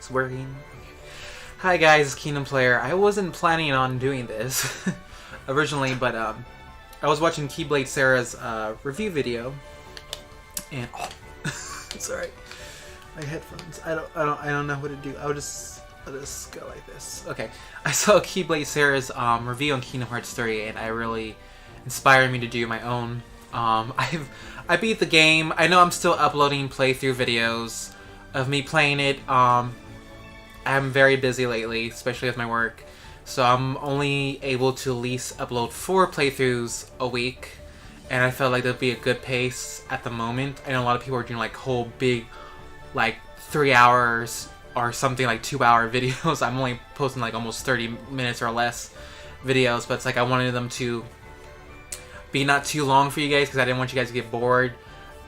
It's working. Hi guys, it's Kingdom Player. I wasn't planning on doing this originally, but I was watching Keyblade Sarah's review video, and sorry, my headphones. I don't know what to do. I'll just go like this. Okay, I saw Keyblade Sarah's review on Kingdom Hearts 3, and I really inspired me to do my own. I beat the game. I know I'm still uploading playthrough videos of me playing it. I'm very busy lately, especially with my work, so I'm only able to at least upload 4 playthroughs a week, and I felt like that'd be a good pace at the moment. I know a lot of people are doing like whole big, like 3 hours or something, like 2-hour videos. I'm only posting like almost 30 minutes or less videos, but it's like I wanted them to be not too long for you guys because I didn't want you guys to get bored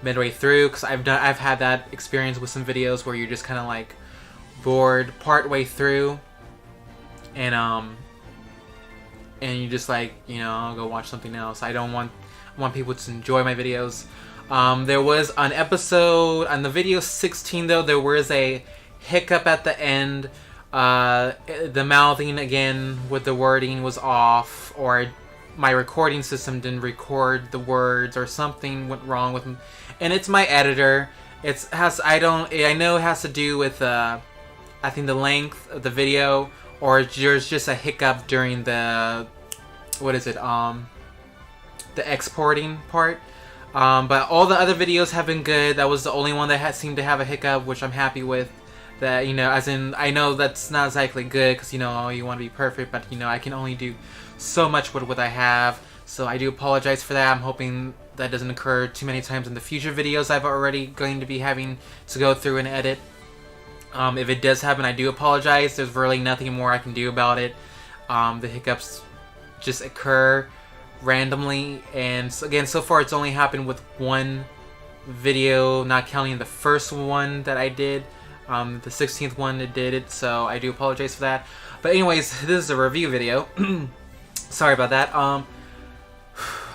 midway through, because I've had that experience with some videos where you're just kind of like bored part way through, and you just like, you know, I'll go watch something else. I want people to enjoy my videos. There was an episode on the video 16 though, there was a hiccup at the end. The mouthing again with the wording was off, or my recording system didn't record the words, or something went wrong with them. And it's my editor. I know it has to do with I think the length of the video, or there's just a hiccup during the the exporting part. But all the other videos have been good. That was the only one that seemed to have a hiccup, which I'm happy with. That, you know, as in, I know that's not exactly good, because, you know, you want to be perfect, but, you know, I can only do so much with what I have, so I do apologize for that. I'm hoping that doesn't occur too many times in the future videos I've already going to be having to go through and edit. If it does happen, I do apologize. There's really nothing more I can do about it. The hiccups just occur randomly, and again, so far it's only happened with one video, not counting the first one that I did. The 16th one that did it, so I do apologize for that. But anyways, this is a review video. Sorry about that.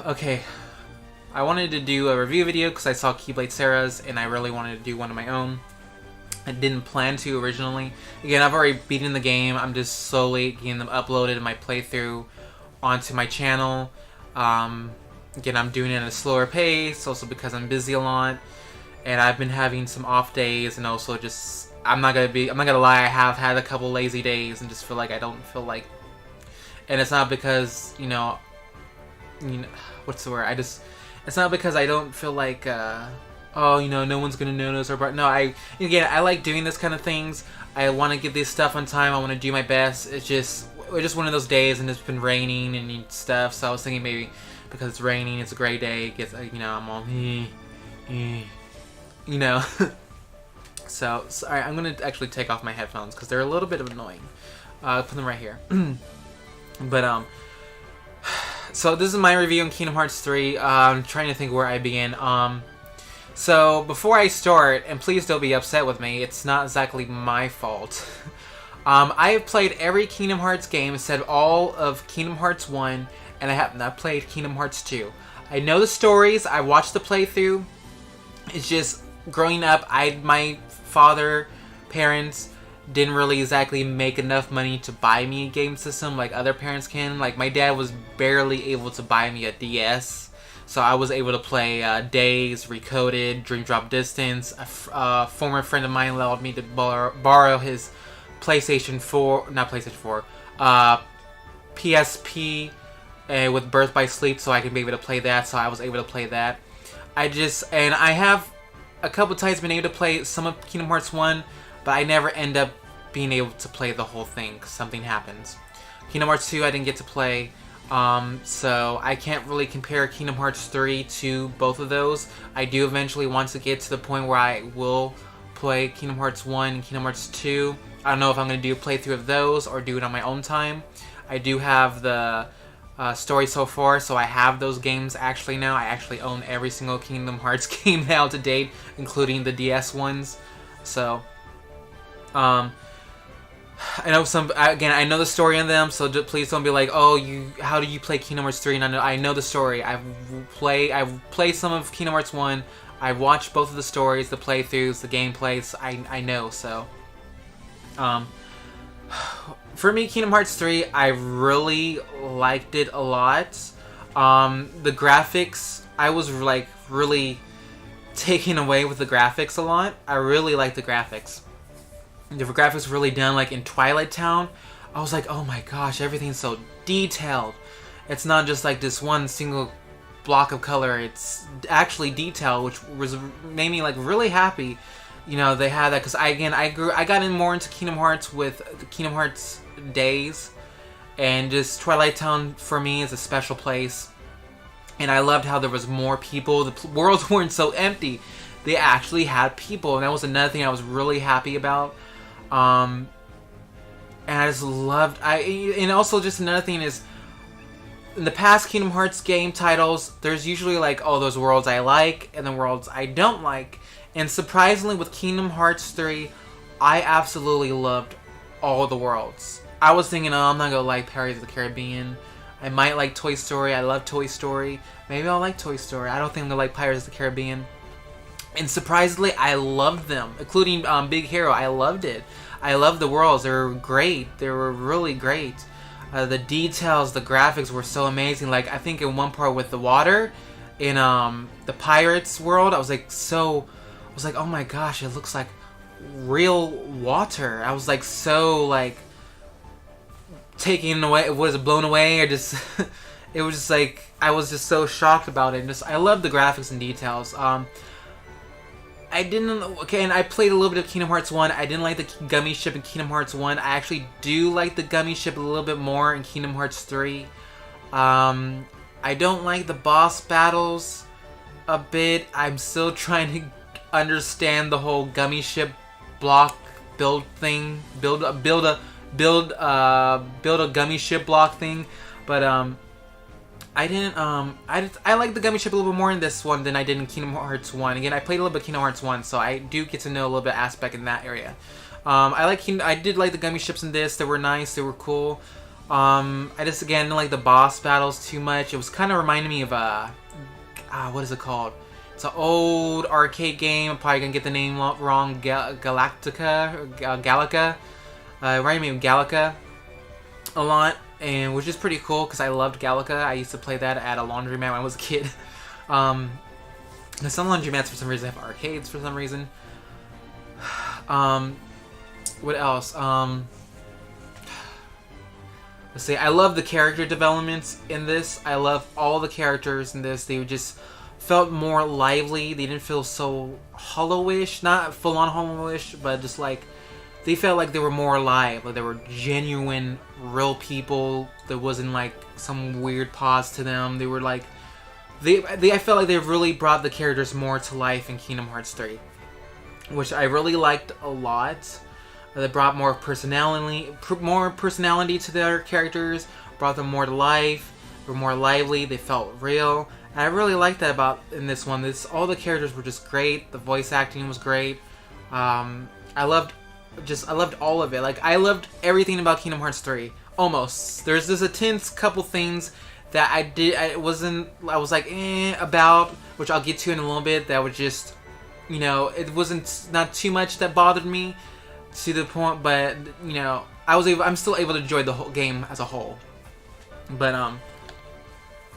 Okay, I wanted to do a review video because I saw Keyblade Sarah's, and I really wanted to do one of my own. I didn't plan to originally. Again, I've already beaten the game. I'm just slowly getting them uploaded in my playthrough onto my channel. Again, I'm doing it at a slower pace, also because I'm busy a lot, and I've been having some off days, and also just I'm not gonna lie, I have had a couple lazy days and just feel like I don't feel like, and it's not because, you know, what's the word? It's not because I don't feel like, oh, you know, no one's gonna notice, or, but no, I like doing this kind of things. I want to get this stuff on time. I want to do my best. It's just one of those days, and it's been raining and stuff. So I was thinking maybe because it's raining, it's a great day. It gets, you know, I'm all, you know. So sorry, I'm gonna actually take off my headphones because they're a little bit annoying. Put them right here. But so this is my review on Kingdom Hearts 3. I'm trying to think where I begin. So before I start, and please don't be upset with me, it's not exactly my fault. I have played every Kingdom Hearts game except all of Kingdom Hearts 1, and I have not played Kingdom Hearts 2. I know the stories, I watched the playthrough. It's just, growing up, my parents didn't really exactly make enough money to buy me a game system like other parents can. Like, my dad was barely able to buy me a DS. So I was able to play Days, Recoded, Dream Drop Distance. A former friend of mine allowed me to borrow his PlayStation 4, not PlayStation 4, PSP with Birth by Sleep, so I could be able to play that. So I was able to play that. And I have a couple times been able to play some of Kingdom Hearts 1, but I never end up being able to play the whole thing because something happens. Kingdom Hearts 2 I didn't get to play. So I can't really compare Kingdom Hearts 3 to both of those. I do eventually want to get to the point where I will play Kingdom Hearts 1 and Kingdom Hearts 2. I don't know if I'm going to do a playthrough of those or do it on my own time. I do have the story so far, so I have those games actually now. I actually own every single Kingdom Hearts game now to date, including the DS ones. So, I know I know the story in them, so please don't be like, oh, how do you play Kingdom Hearts 3? And I know the story. I've played some of Kingdom Hearts 1. I watched both of the stories, the playthroughs, the gameplays. I know, so Um, for me, Kingdom Hearts 3, I really liked it a lot. The graphics, I was like really taken away with the graphics a lot. I really like the graphics. The graphics were really done like in Twilight Town. I was like, oh my gosh, everything's so detailed. It's not just like this one single block of color. It's actually detailed, which made me like really happy. You know, they had that because I got in more into Kingdom Hearts with the Kingdom Hearts days, and just Twilight Town for me is a special place. And I loved how there was more people. The worlds weren't so empty. They actually had people, and that was another thing I was really happy about. And I just loved. And also just another thing is, in the past Kingdom Hearts game titles, there's usually like, oh, those worlds I like and the worlds I don't like. And surprisingly, with Kingdom Hearts 3, I absolutely loved all the worlds. I was thinking, oh, I'm not gonna like Pirates of the Caribbean. I might like Toy Story. I love Toy Story. Maybe I'll like Toy Story. I don't think I'm gonna like Pirates of the Caribbean. And surprisingly, I loved them, including Big Hero. I loved it. I loved the worlds. They were great. They were really great. The details, the graphics were so amazing. Like, I think in one part with the water, in the Pirates world, I was like, oh my gosh, it looks like real water. I was like so like taken away, was it blown away, or just it was just like I was just so shocked about it. And just I love the graphics and details. And I played a little bit of Kingdom Hearts 1. I didn't like the gummy ship in Kingdom Hearts 1. I actually do like the gummy ship a little bit more in Kingdom Hearts 3. I don't like the boss battles a bit. I'm still trying to understand the whole gummy ship block build thing. Build a gummy ship block thing. But I didn't, I like the gummy ship a little bit more in this one than I did in Kingdom Hearts 1. Again, I played a little bit of Kingdom Hearts 1, so I do get to know a little bit aspect in that area. I did like the gummy ships in this. They were nice, they were cool. I just, again, didn't like the boss battles too much. It was kind of reminding me of, what is it called? It's an old arcade game. I'm probably gonna get the name wrong. Galactica? Galaga? It reminded me of Galaga a lot. And which is pretty cool because I loved Galaga. I used to play that at a laundromat when I was a kid. Some laundromats for some reason have arcades for some reason. What else? Let's see. I love the character developments in this. I love all the characters in this. They just felt more lively. They didn't feel so hollowish. Not full-on hollowish, but just like they felt like they were more alive, like they were genuine, real people. There wasn't like some weird pause to them. They were like, I felt like they really brought the characters more to life in Kingdom Hearts 3, which I really liked a lot. They brought more personality to their characters, brought them more to life. They were more lively. They felt real. And I really liked that about in this one. All the characters were just great. The voice acting was great. I loved all of it. Like, I loved everything about Kingdom Hearts 3. Almost. There's this intense couple things that I was like, about, which I'll get to in a little bit, that was just, you know, it wasn't, not too much that bothered me to the point, but, you know, I'm still able to enjoy the whole game as a whole. But,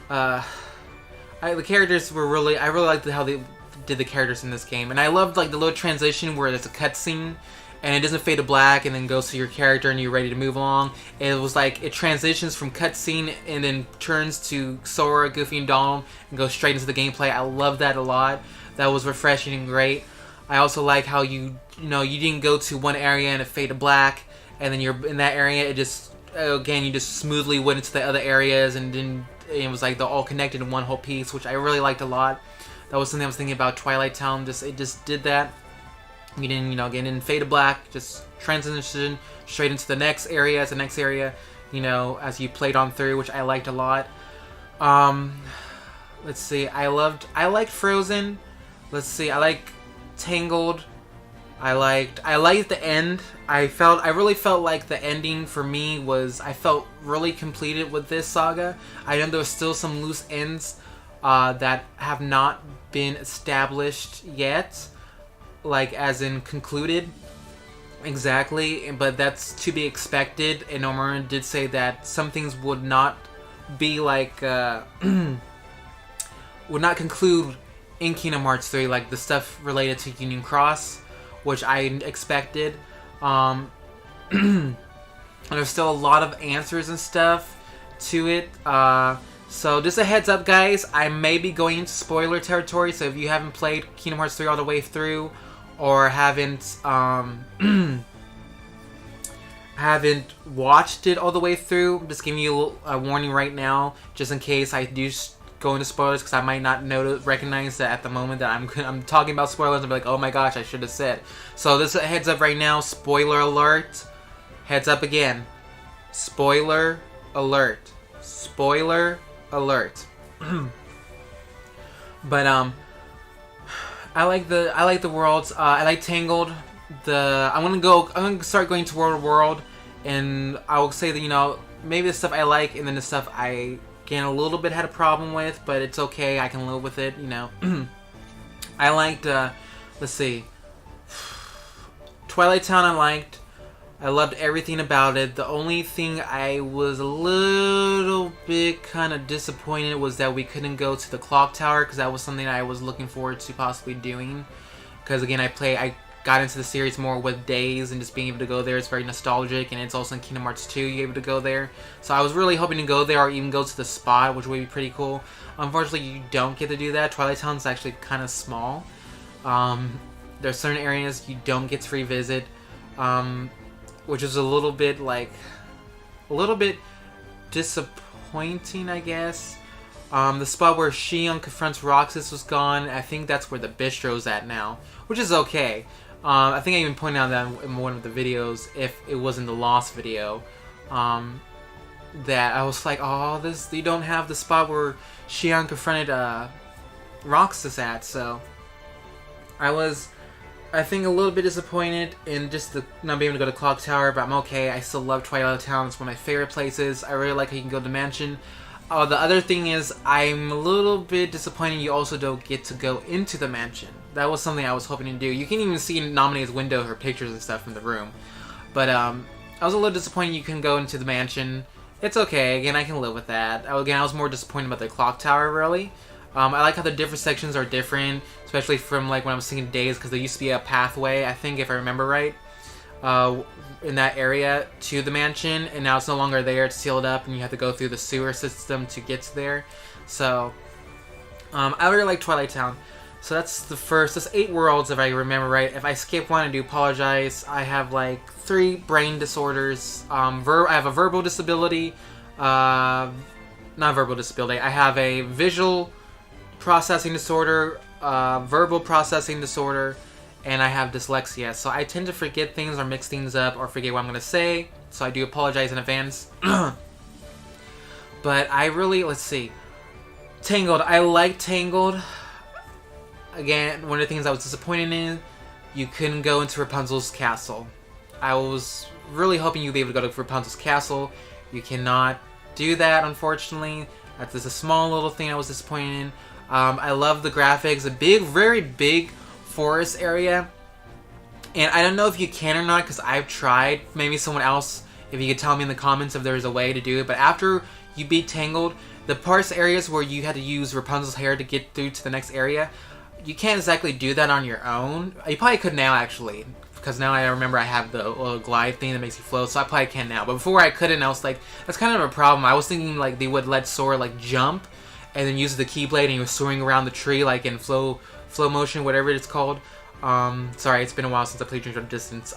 the characters were really, I really liked how they did the characters in this game, and I loved, like, the little transition where there's a cutscene, and it doesn't fade to black and then goes to your character and you're ready to move along. And it was like, it transitions from cutscene and then turns to Sora, Goofy, and Donald and goes straight into the gameplay. I love that a lot. That was refreshing and great. I also like how you didn't go to one area and it fade to black, and then you're in that area, it just, again, you just smoothly went into the other areas, and then it was like they're all connected in one whole piece, which I really liked a lot. That was something I was thinking about Twilight Town. It just did that. You didn't, again, in fade to black, just transition straight into the next area, as you played on through, which I liked a lot. Let's see, I liked Frozen. Let's see, I like Tangled. I liked the end. I really felt like the ending for me I felt really completed with this saga. I know there was still some loose ends that have not been established yet, like as in concluded. exactly, but that's to be expected. And Omar did say that some things would not be like would not conclude in Kingdom Hearts 3, like the stuff related to Union Cross, which I expected. There's still a lot of answers and stuff to it. So just a heads up, guys, I may be going into spoiler territory, so if you haven't played Kingdom Hearts 3 all the way through, or haven't haven't watched it all the way through, I'm just giving you a warning right now, just in case I do go into spoilers, because I might not recognize that at the moment that I'm talking about spoilers and be like, oh my gosh, I should have said. So this is a heads up right now, spoiler alert. Heads up again. Spoiler alert. Spoiler alert. But I like the worlds. I like Tangled. I'm gonna start going to World, and I will say that, you know, maybe the stuff I like and then the stuff I again a little bit had a problem with, but it's okay. I can live with it. You know. I liked. Let's see. Twilight Town. I liked. I loved everything about it. The only thing I was a little bit kind of disappointed was that we couldn't go to the clock tower, because that was something I was looking forward to possibly doing. Because again, I got into the series more with Days, and just being able to go there is very nostalgic, and it's also in Kingdom Hearts 2 you're able to go there. So I was really hoping to go there, or even go to the spot, which would be pretty cool. Unfortunately, you don't get to do that. Twilight Town is actually kind of small. There's certain areas you don't get to revisit. Which is a little bit disappointing, I guess. The spot where Xion confronts Roxas was gone. I think that's where the bistro's at now, which is okay. I think I even pointed out that in one of the videos, if it was in the Lost video, that I was like, oh, you don't have the spot where Xion confronted Roxas at. So I think a little bit disappointed in just not being able to go to Clock Tower, but I'm okay. I still love Twilight Town. It's one of my favorite places. I really like how you can go to the mansion. The other thing is, I'm a little bit disappointed you also don't get to go into the mansion. That was something I was hoping to do. You can even see in Nominate's window her pictures and stuff from the room. But I was a little disappointed you couldn't go into the mansion. It's okay. Again, I can live with that. Again, I was more disappointed about the Clock Tower, really. I like how the different sections are different, especially from like when I was thinking Days, because there used to be a pathway, I think, if I remember right, in that area to the mansion, and now it's no longer there. It's sealed up, and you have to go through the sewer system to get to there. So I really like Twilight Town. So that's 8 worlds, if I remember right. If I skip one, I do apologize. I have like 3 brain disorders. I have a verbal disability, not verbal disability. I have a visual processing disorder, verbal processing disorder, and I have dyslexia. So I tend to forget things or mix things up or forget what I'm going to say. So I do apologize in advance. But I really, let's see. Tangled. I like Tangled. Again, one of the things I was disappointed in, you couldn't go into Rapunzel's castle. I was really hoping you'd be able to go to Rapunzel's castle. You cannot do that, unfortunately. That's just a small little thing I was disappointed in. I love the graphics. A big, very big forest area. And I don't know if you can or not, because I've tried. Maybe someone else, if you could tell me in the comments if there's a way to do it. But after you beat Tangled, the areas where you had to use Rapunzel's hair to get through to the next area, you can't exactly do that on your own. You probably could now, actually. Because now I remember I have the glide thing that makes you float, so I probably can now. But before I couldn't, I was like, that's kind of a problem. I was thinking like they would let Sora like jump and then use the Keyblade and he was soaring around the tree like in flow motion, whatever it's called. Sorry, it's been a while since I played Dreams of Distance.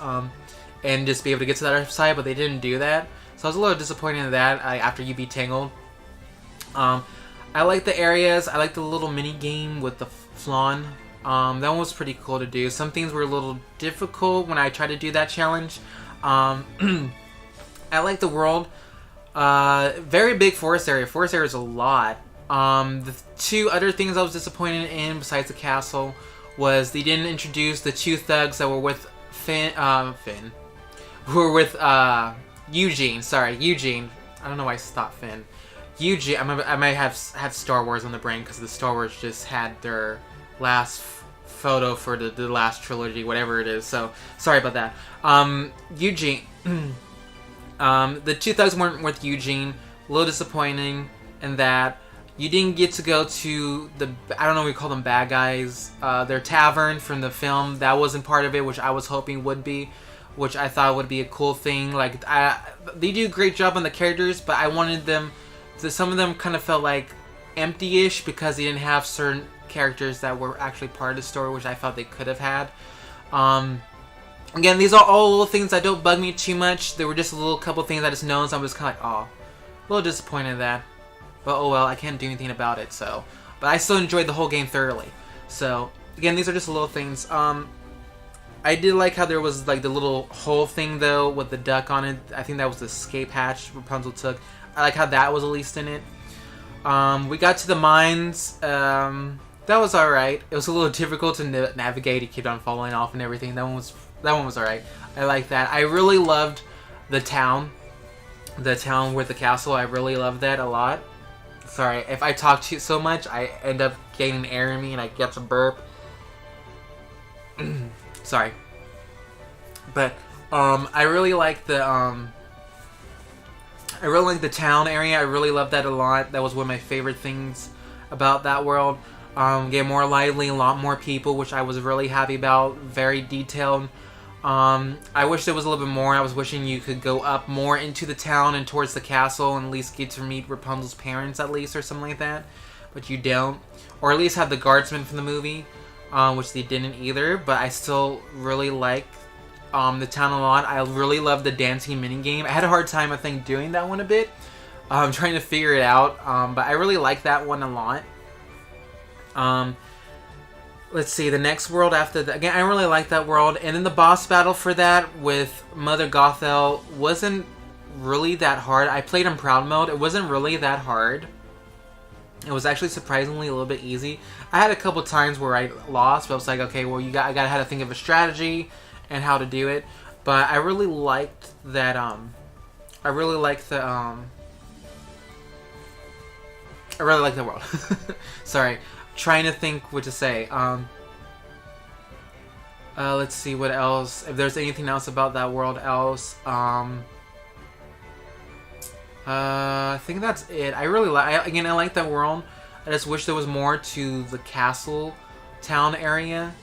And just be able to get to that other side, but they didn't do that. So I was a little disappointed in that after you beat Tangled. I like the areas. I like the little mini game with the flan. That one was pretty cool to do. Some things were a little difficult when I tried to do that challenge. I like the world. Very big forest area. Forest area is a lot. The 2 other things I was disappointed in besides the castle was they didn't introduce the 2 thugs that were with who were with Eugene. Sorry, Eugene. I don't know why I thought Finn. Eugene. I might have had Star Wars on the brain because the Star Wars just had their last photo for the last trilogy, whatever it is. So sorry about that. Eugene, the two thugs weren't with Eugene. A little disappointing in that you didn't get to go to the, I don't know what we call them, bad guys, their tavern from the film. That wasn't part of it, which I was hoping would be, which I thought would be a cool thing. Like, they do a great job on the characters, but I wanted them to, some of them kind of felt like empty-ish because they didn't have certain characters that were actually part of the story, which I felt they could have had. Again, these are all little things that don't bug me too much. There were just a little couple things I just noticed. I was kind of like, oh, a little disappointed in that. But oh well, I can't do anything about it, so. But I still enjoyed the whole game thoroughly. So, again, these are just little things. I did like how there was like the little hole thing though with the duck on it. I think that was the escape hatch Rapunzel took. I like how that was at least in it. We got to the mines. That was alright. It was a little difficult to navigate. It kept on falling off and everything. That one was alright. I like that. I really loved the town. The town with the castle. I really loved that a lot. Sorry, if I talk to you so much, I end up getting air in me and I get to burp. Sorry. But I really like the town area. I really love that a lot. That was one of my favorite things about that world. Get more lively, a lot more people, which I was really happy about. Very detailed. I wish there was a little bit more. I was wishing you could go up more into the town and towards the castle and at least get to meet Rapunzel's parents at least or something like that. But you don't. Or at least have the guardsmen from the movie, which they didn't either. But I still really like the town a lot. I really love the dancing minigame. I had a hard time, I think, doing that one a bit. Trying to figure it out. But I really like that one a lot. Let's see, the next world after that. Again, I really like that world. And then the boss battle for that with Mother Gothel wasn't really that hard. I played in Proud Mode. It wasn't really that hard. It was actually surprisingly a little bit easy. I had a couple times where I lost, but I was like, okay, well, I gotta have to think of a strategy and how to do it. But I really liked that, I really liked the world. Sorry. Trying to think what to say. Let's see what else. If there's anything else about that world else. I think that's it. I really like. Again, I like that world. I just wish there was more to the castle town area.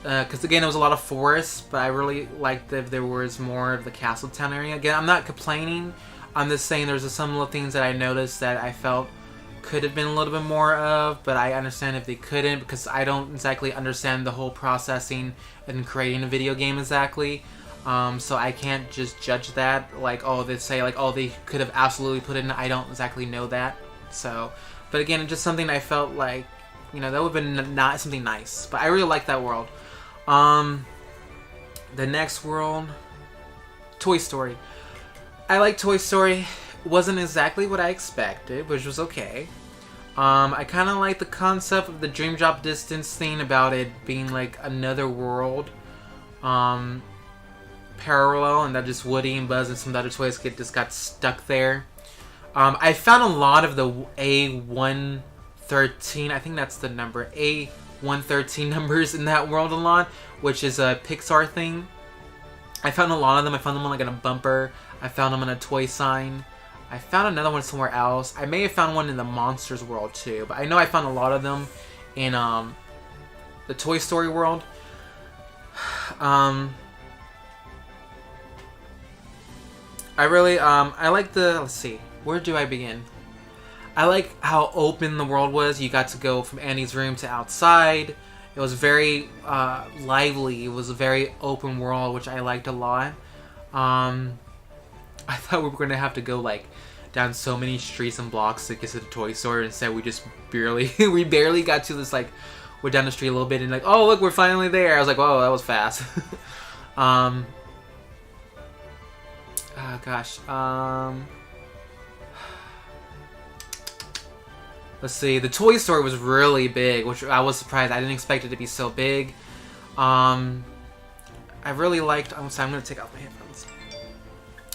Because again, there was a lot of forests, but I really liked if there was more of the castle town area. Again, I'm not complaining. I'm just saying there's some little things that I noticed that I felt could have been a little bit more of, but I understand if they couldn't because I don't exactly understand the whole processing and creating a video game exactly. So I can't just judge that like, oh, they say like, oh, they could have absolutely put it in. I don't exactly know that. So, but again, it's just something I felt like, you know, that would have been not something nice. But I really like that world. The next world, Toy Story. I like Toy Story. Wasn't exactly what I expected, which was okay. I kind of like the concept of the Dream Drop Distance thing about it being like another world, parallel, and that just Woody and Buzz and some other toys just got stuck there. I found a lot of the A113, I think that's the number, A113 numbers in that world a lot, which is a Pixar thing. I found a lot of them. I found them on like on a bumper. I found them on a toy sign. I found another one somewhere else. I may have found one in the Monsters world too, but I know I found a lot of them in the Toy Story world. I really I like the, let's see, where do I begin? I like how open the world was. You got to go from Andy's room to outside. It was very lively. It was a very open world, which I liked a lot. I thought we were going to have to go like down so many streets and blocks to get to the toy store. Instead, we just barely we barely got to this, like, we're down the street a little bit and like, oh look, we're finally there. I was like, whoa, that was fast. Oh gosh. Let's see. The Toy Story was really big, which I was surprised. I didn't expect it to be so big. I really liked. I'm sorry, I'm gonna take off my headphones.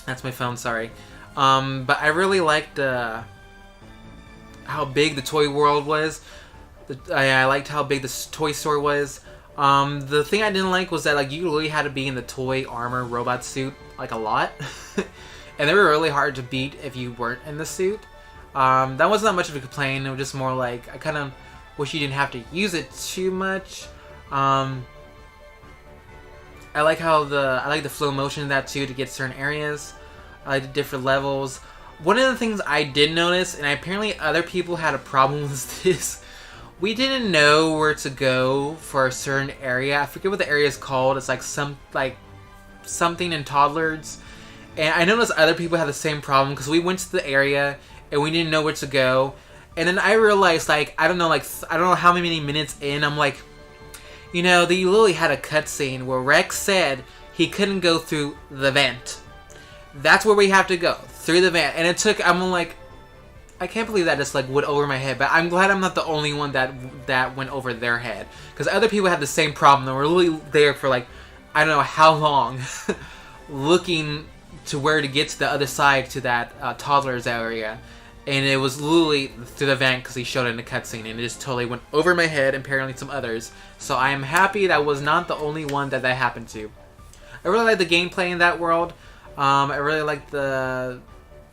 That's my phone. Sorry. But I really liked how big the toy world was. I liked how big the Toy Story was. The thing I didn't like was that like you really had to be in the toy armor robot suit like a lot, and they were really hard to beat if you weren't in the suit. That wasn't that much of a complaint. It was just more like I kind of wish you didn't have to use it too much. I like how I like the flow motion of that too to get certain areas. I like the different levels. One of the things I did notice, and apparently other people had a problem with this, we didn't know where to go for a certain area. I forget what the area is called. It's like something in toddlers. And I noticed other people had the same problem because we went to the area and we didn't know where to go. And then I realized, like, I don't know how many minutes in, I'm like, you know, they literally had a cutscene where Rex said he couldn't go through the vent. That's where we have to go, through the vent. And it took, I'm like, I can't believe that just like went over my head. But I'm glad I'm not the only one that went over their head. Because other people had the same problem. They were really there for like, I don't know how long, looking to where to get to the other side to that toddler's area. And it was literally through the vent because he showed it in the cutscene. And it just totally went over my head and apparently some others. So I am happy that was not the only one that happened to. I really like the gameplay in that world. I really like the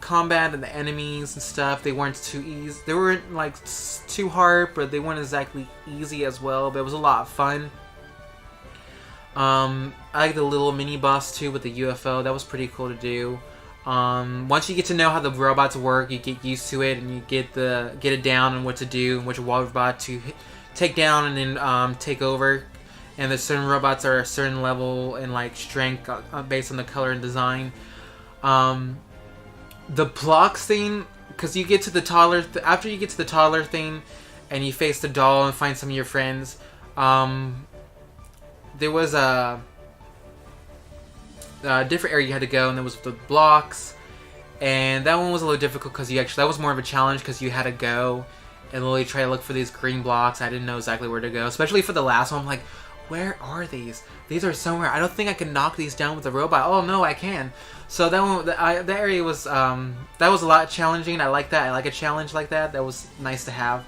combat and the enemies and stuff. They weren't too easy. They weren't like too hard, but they weren't exactly easy as well. But it was a lot of fun. I like the little mini boss too with the UFO. That was pretty cool to do. Once you get to know how the robots work, you get used to it and you get it down and what to do and which robot to take down and then take over. And there's certain robots that are a certain level and like strength based on the color and design. The blocks thing, because you get to the toddler after you get to the toddler thing, and you face the doll and find some of your friends. There was a different area you had to go, and there was the blocks, and that one was a little difficult because that was more of a challenge because you had to go and literally try to look for these green blocks. I didn't know exactly where to go, especially for the last one. I'm like, where are these? These are somewhere. I don't think I can knock these down with a robot. Oh no, I can. So that one, that area was that was a lot challenging. I like that. I like a challenge like that. That was nice to have.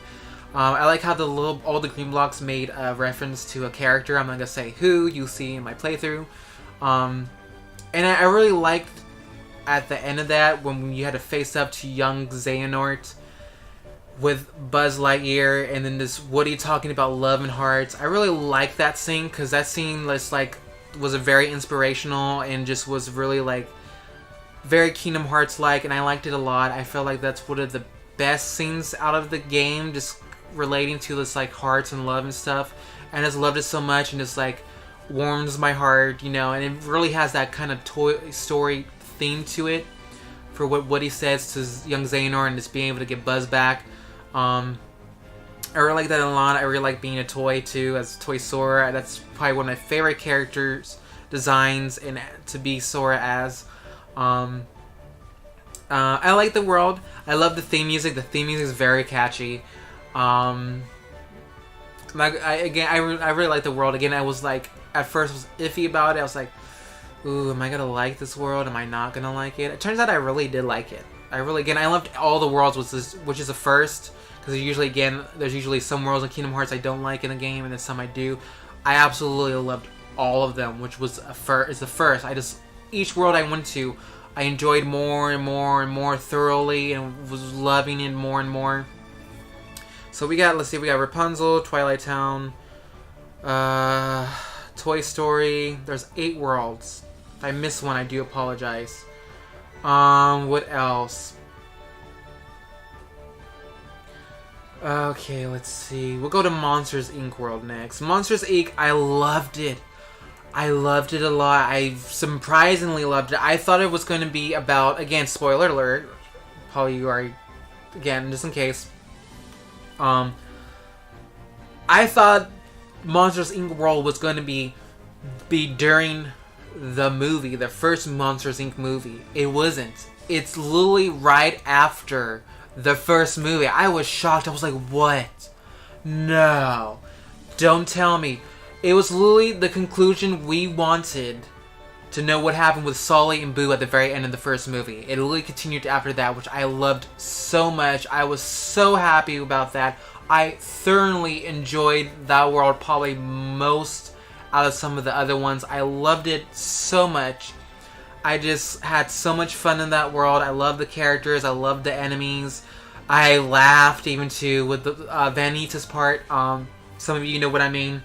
I like how all the green blocks made a reference to a character. I'm not gonna say who you see in my playthrough. And I really liked at the end of that when you had to face up to young Xehanort with Buzz Lightyear, and then this Woody talking about love and hearts. I really liked that scene because that scene was a very inspirational and just was really like very Kingdom Hearts like, and I liked it a lot. I felt like that's one of the best scenes out of the game, just relating to this like hearts and love and stuff. And I just loved it so much, and just like warms my heart, you know. And it really has that kind of Toy Story theme to it for what Woody says to young Xehanort and just being able to get Buzz back. I really like that a lot. I really like being a toy too, as Toy Sora. That's probably one of my favorite characters designs and to be Sora as. I like the world. I love the theme music. The theme music is very catchy. I really like the world. Again, I was like, at first was iffy about it. I was like, ooh, am I gonna like this world? Am I not gonna like it? It turns out I really did like it. I loved all the worlds, which is a first. Because there's usually some worlds in Kingdom Hearts I don't like in the game, and then some I do. I absolutely loved all of them, which was the first. Each world I went to, I enjoyed more and more and more thoroughly, and was loving it more and more. So we got Rapunzel, Twilight Town, Toy Story. There's 8 worlds. If I missed one, I do apologize. What else? Okay, let's see. We'll go to Monsters Inc. world next. Monsters Inc. I loved it. I loved it a lot. I surprisingly loved it. I thought it was going to be about, again, spoiler alert. Probably you are, again, just in case. I thought Monsters Inc. world was going to be during the movie, the first Monsters Inc. movie. It wasn't. It's literally right after the first movie. I was shocked. I was like, what? No. Don't tell me. It was literally the conclusion we wanted to know what happened with Sully and Boo at the very end of the first movie. It literally continued after that, which I loved so much. I was so happy about that. I thoroughly enjoyed that world probably most out of some of the other ones. I loved it so much. I just had so much fun in that world. I love the characters. I love the enemies. I laughed even too with the Vanitas part. Some of you know what I mean.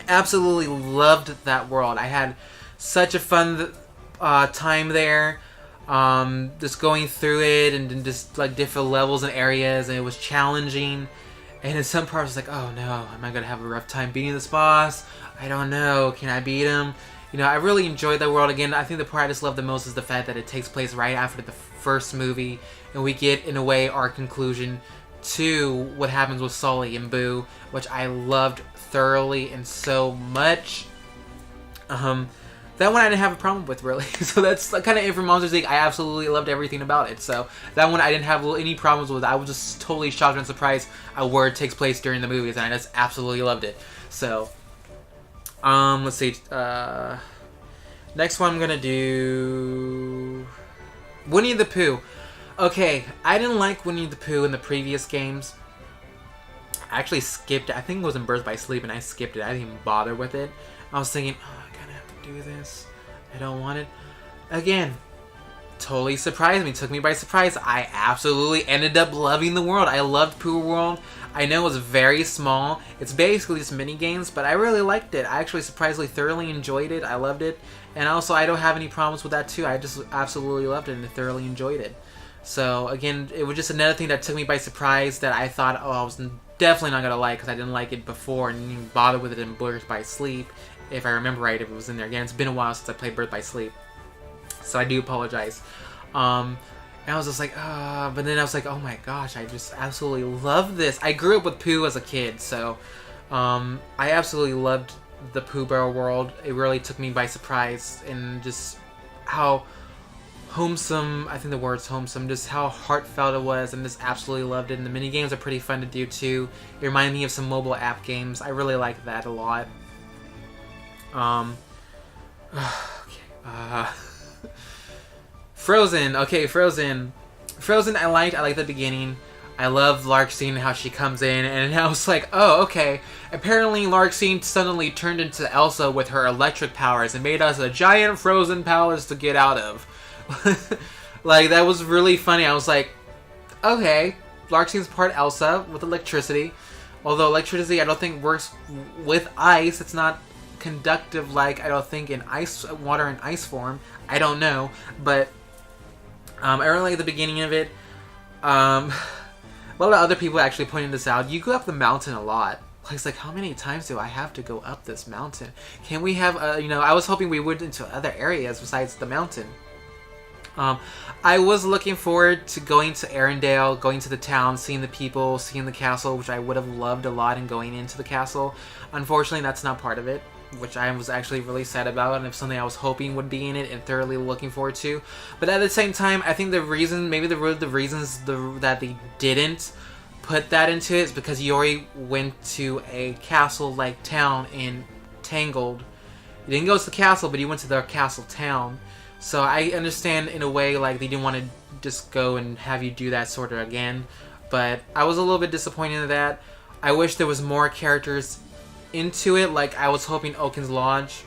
Absolutely loved that world. I had such a fun time there. Just going through it and just like different levels and areas, and it was challenging. And in some parts, I was like, oh no, am I gonna have a rough time beating this boss? I don't know. Can I beat him? You know, I really enjoyed that world. Again, I think the part I just love the most is the fact that it takes place right after the first movie, and we get, in a way, our conclusion to what happens with Sully and Boo, which I loved thoroughly and so much. That one I didn't have a problem with, really. So that's kind of it for Monsters Inc. I absolutely loved everything about it. So that one I didn't have any problems with. I was just totally shocked and surprised at where it takes place during the movies, and I just absolutely loved it. So, let's see. Next one I'm gonna do Winnie the Pooh. Okay, I didn't like Winnie the Pooh in the previous games. I actually skipped it. I think it was in Birth by Sleep, and I skipped it. I didn't even bother with it. I was thinking, oh, I kind of have to do this. I don't want it. Again, totally surprised me. Took me by surprise. I absolutely ended up loving the world. I loved Pooh World. I know it was very small. It's basically just mini games, but I really liked it. I actually surprisingly thoroughly enjoyed it. I loved it. And also, I don't have any problems with that too. I just absolutely loved it and thoroughly enjoyed it. So, again, it was just another thing that took me by surprise that I thought, oh, I was definitely not going to like because I didn't like it before and didn't even bother with it in Birth by Sleep. If I remember right, if it was in there. Again, it's been a while since I played Birth by Sleep. So I do apologize. And I was just like, but then I was like, oh my gosh, I just absolutely love this. I grew up with Pooh as a kid, so I absolutely loved the Pooh Bear world. It really took me by surprise, and just how homesome, I think the word's homesome, just how heartfelt it was, and just absolutely loved it. And the mini games are pretty fun to do too. It reminded me of some mobile app games. I really like that a lot. Frozen. Okay, Frozen. Frozen, I liked the beginning. I love Larkstein, how she comes in, and I was like, oh, okay. Apparently, Larkstein suddenly turned into Elsa with her electric powers and made us a giant frozen palace to get out of. Like, that was really funny. I was like, okay, Larkstein's part Elsa with electricity. Although electricity, I don't think works with ice. It's not conductive like, I don't think, in ice, water and ice form. I don't know, but I really like the beginning of it. A lot of other people actually pointed this out. You go up the mountain a lot. It's like, how many times do I have to go up this mountain? Can we have, I was hoping we would into other areas besides the mountain. I was looking forward to going to Arendelle, going to the town, seeing the people, seeing the castle, which I would have loved a lot, and going into the castle. Unfortunately, that's not part of it, which I was actually really sad about, and it's something I was hoping would be in it and thoroughly looking forward to. But at the same time, I think the reason, maybe the reasons that they didn't put that into it is because you already went to a castle-like town in Tangled. You didn't go to the castle, but you went to the castle town. So I understand in a way, like, they didn't want to just go and have you do that sort of again. But I was a little bit disappointed in that. I wish there was more characters into it. Like, I was hoping Oaken's Lodge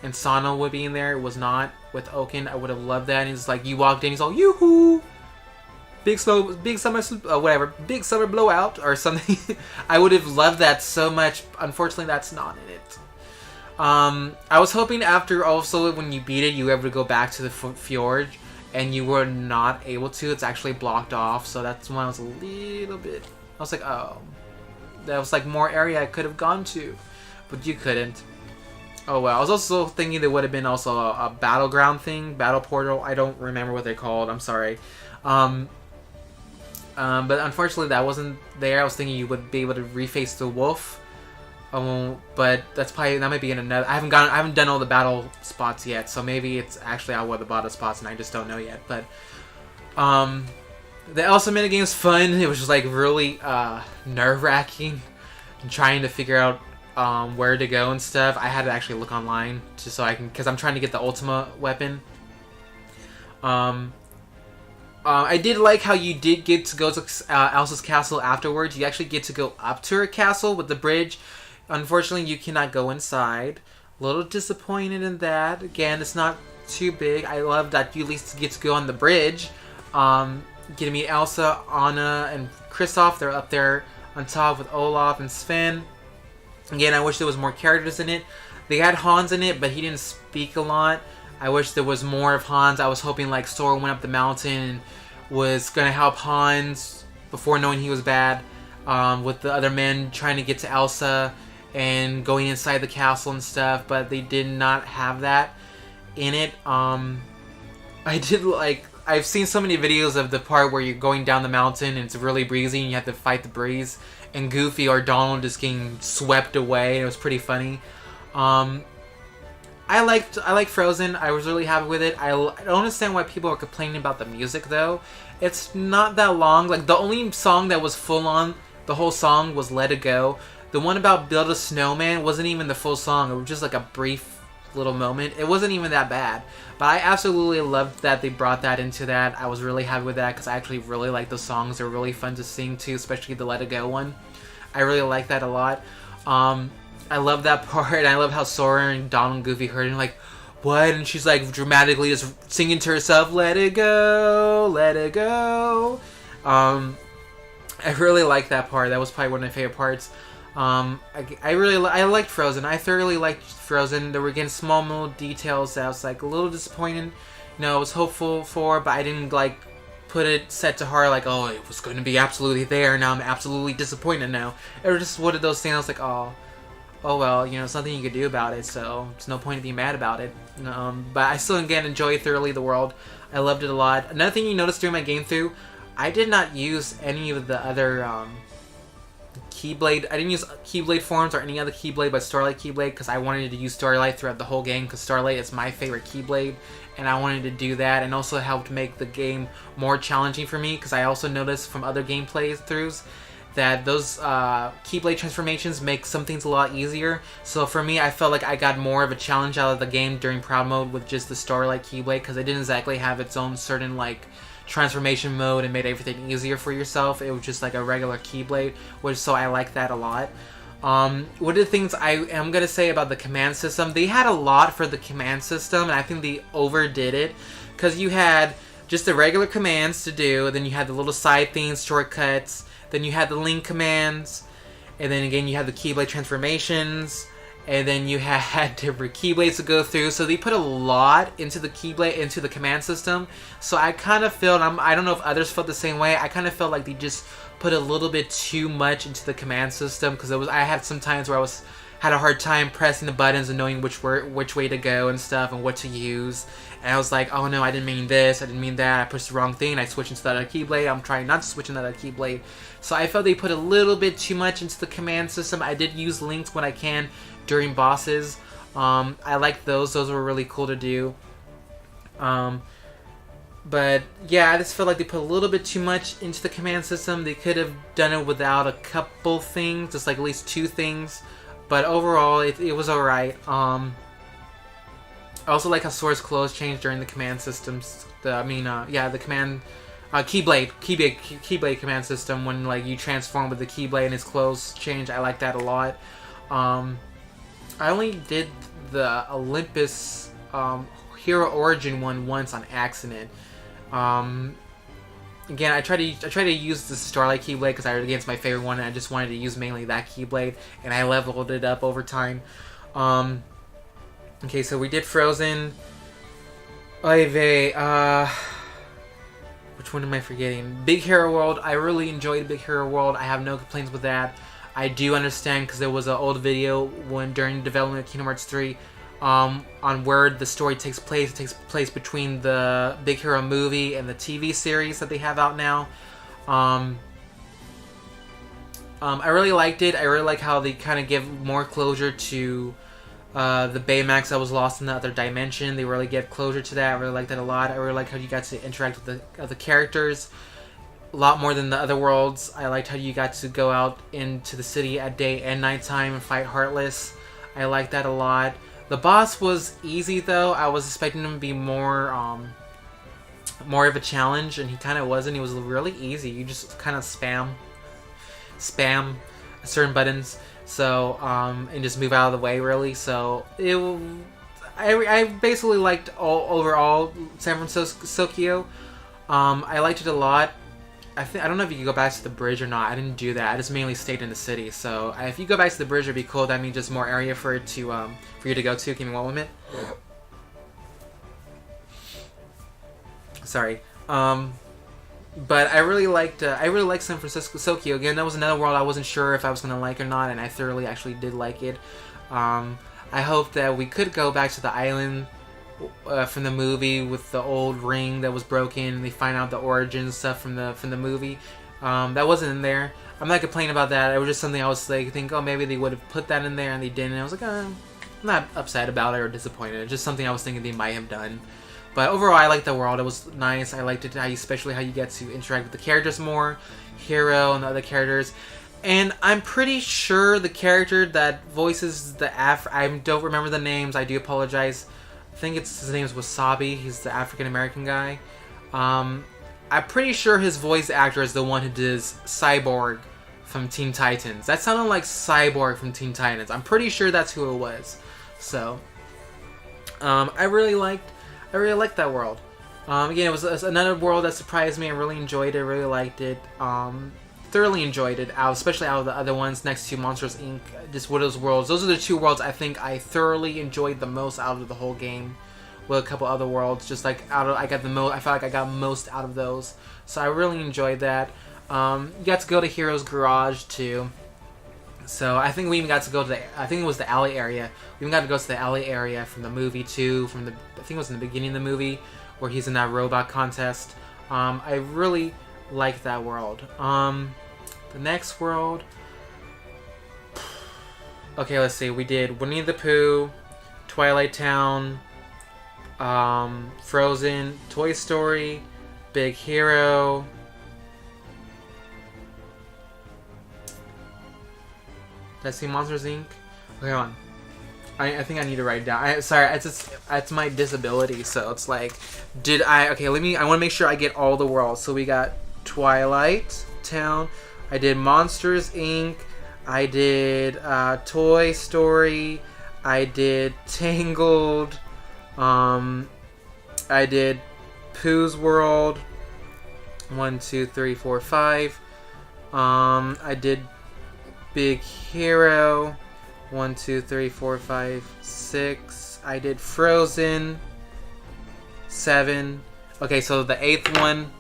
and Sana would be in there. It was not with Oaken. I would have loved that. And he's like, you walked in, he's all, yoo-hoo! Big summer, whatever. Big summer blowout or something. I would have loved that so much. Unfortunately, that's not in it. I was hoping after also when you beat it, you were able to go back to the fjord, and you were not able to. It's actually blocked off, so that's when I was a little bit. I was like, oh, that was like more area I could have gone to, but you couldn't. Oh well. I was also thinking there would have been also a battleground thing, battle portal. I don't remember what they're called. I'm sorry. But unfortunately, that wasn't there. I was thinking you would be able to reface the wolf. But that might be in another. I haven't done all the battle spots yet, so maybe it's actually out with the battle spots, and I just don't know yet. But the Elsa minigame was fun. It was just like really nerve-wracking, and trying to figure out where to go and stuff. I had to actually look online just so I can, because I'm trying to get the Ultima weapon. I did like how you did get to go to Elsa's castle afterwards. You actually get to go up to her castle with the bridge. Unfortunately, you cannot go inside. A little disappointed in that. Again, it's not too big. I love that you at least get to go on the bridge. Get to meet Elsa, Anna, and Kristoff. They're up there on top with Olaf and Sven. Again, I wish there was more characters in it. They had Hans in it, but he didn't speak a lot. I wish there was more of Hans. I was hoping like Sora went up the mountain and was going to help Hans before knowing he was bad. With the other men trying to get to Elsa and going inside the castle and stuff. But they did not have that in it. I've seen so many videos of the part where you're going down the mountain and it's really breezy and you have to fight the breeze. And Goofy or Donald just getting swept away. It was pretty funny. I like Frozen. I was really happy with it. I don't understand why people are complaining about the music though. It's not that long. Like the only song that was full on the whole song was Let It Go. The one about Build a Snowman wasn't even the full song. It was just like a brief little moment. It wasn't even that bad. But I absolutely loved that they brought that into that. I was really happy with that because I actually really like those songs. They're really fun to sing too, especially the Let It Go one. I really like that a lot. I love that part. I love how Sora and Donald and Goofy heard it and like, what? And she's like dramatically just singing to herself, let it go, let it go. I really like that part. That was probably one of my favorite parts. I liked Frozen. I thoroughly liked Frozen. There were again small little details that I was like a little disappointed. You know, I was hopeful for, but I didn't like put it set to heart like, oh, it was going to be absolutely there. Now I'm absolutely disappointed now. It was just one of those things. I was like, oh well, you know, it's nothing you could do about it, so there's no point in being mad about it. But I still again enjoy thoroughly the world. I loved it a lot. Another thing you noticed during my game through, I did not use any of the other Keyblade. I didn't use Keyblade forms or any other Keyblade but Starlight Keyblade because I wanted to use Starlight throughout the whole game because Starlight is my favorite Keyblade and I wanted to do that and also helped make the game more challenging for me because I also noticed from other gameplay throughs that those Keyblade transformations make some things a lot easier. So for me, I felt like I got more of a challenge out of the game during Proud Mode with just the Starlight Keyblade because it didn't exactly have its own certain like transformation mode and made everything easier for yourself. It was just like a regular Keyblade, so I like that a lot. One of the things I am going to say about the command system, they had a lot for the command system and I think they overdid it because you had just the regular commands to do, then you had the little side things, shortcuts, then you had the link commands, and then again you had the Keyblade transformations, and then you had different Keyblades to go through. So they put a lot into the Keyblade, into the command system. So I kind of felt, I don't know if others felt the same way, I kind of felt like they just put a little bit too much into the command system because I had some times where I had a hard time pressing the buttons and knowing which way to go and stuff and what to use. And I was like, oh no, I didn't mean this, I didn't mean that, I pushed the wrong thing, I switched into the other Keyblade, I'm trying not to switch into the other Keyblade. So I felt they put a little bit too much into the command system. I did use links when I can during bosses. I like those were really cool to do. But yeah, I just felt like they put a little bit too much into the command system. They could have done it without a couple things, just like at least 2 things. But overall, it was alright. I also like how Sora's clothes changed during the command systems. The command Keyblade command system when like you transform with the Keyblade and his clothes change. I like that a lot. I only did the Olympus Hero Origin one once on accident. Again, I try to use the Starlight Keyblade because it's my favorite one, and I just wanted to use mainly that Keyblade, and I leveled it up over time. Okay, so we did Frozen. Oy vey, which one am I forgetting? Big Hero World. I really enjoyed Big Hero World. I have no complaints with that. I do understand because there was an old video during development of Kingdom Hearts 3 on where the story takes place. It takes place between the Big Hero movie and the TV series that they have out now. I really liked it. I really like how they kind of give more closure to the Baymax that was lost in the other dimension. They really give closure to that. I really like that a lot. I really like how you got to interact with the other characters a lot more than the other worlds. I liked how you got to go out into the city at day and nighttime and fight Heartless. I like that a lot. The boss was easy though. I was expecting him to be more more of a challenge, and he kind of wasn't. He was really easy. You just kind of spam certain buttons, so and just move out of the way, really. So I basically liked overall San Francisco. I liked it a lot. I don't know if you can go back to the bridge or not. I didn't do that. I just mainly stayed in the city. So if you go back to the bridge, it'd be cool. That means just more area for it to for you to go to. Give me 1 moment. Sorry. But I really liked San Francisco. Again, that was another world I wasn't sure if I was gonna like or not, and I thoroughly actually did like it. I hope that we could go back to the island from the movie with the old ring that was broken, and they find out the origin stuff from the movie. That wasn't in there. I'm not complaining about that. It was just something I was like, think, oh, maybe they would have put that in there, and they didn't. And I was like, I'm not upset about it or disappointed. It's just something I was thinking they might have done. But overall, I liked the world. It was nice. I liked it, especially how you get to interact with the characters more, Hero and the other characters. And I'm pretty sure the character that voices the I don't remember the names. I do apologize. I think his name is Wasabi. He's the African American guy. I'm pretty sure his voice actor is the one who does Cyborg from Teen Titans. That sounded like Cyborg from Teen Titans. I'm pretty sure that's who it was. So, I really liked that world. Again, it was another world that surprised me. I really enjoyed it. Really liked it. Thoroughly enjoyed it, especially out of the other ones next to Monsters Inc. Just with those worlds. Those are the two worlds I think I thoroughly enjoyed the most out of the whole game. With a couple other worlds, just like I felt like I got most out of those. So I really enjoyed that. You got to go to Hero's Garage too. So I think we even got to go to I think it was the alley area. We even got to go to the alley area from the movie too. I think it was in the beginning of the movie where he's in that robot contest. I really liked that world. The next world. Okay, let's see. We did Winnie the Pooh, Twilight Town, Frozen, Toy Story, Big Hero. Did I see Monsters Inc? Okay, hold on. I think I need to write it down. Sorry, it's my disability, so it's like, I want to make sure I get all the worlds. So we got Twilight Town. I did Monsters Inc. I did Toy Story. I did Tangled. I did Pooh's World. 1, 2, 3, 4, 5. I did Big Hero. 1, 2, 3, 4, 5, 6. I did Frozen. 7. Okay, so the 8th one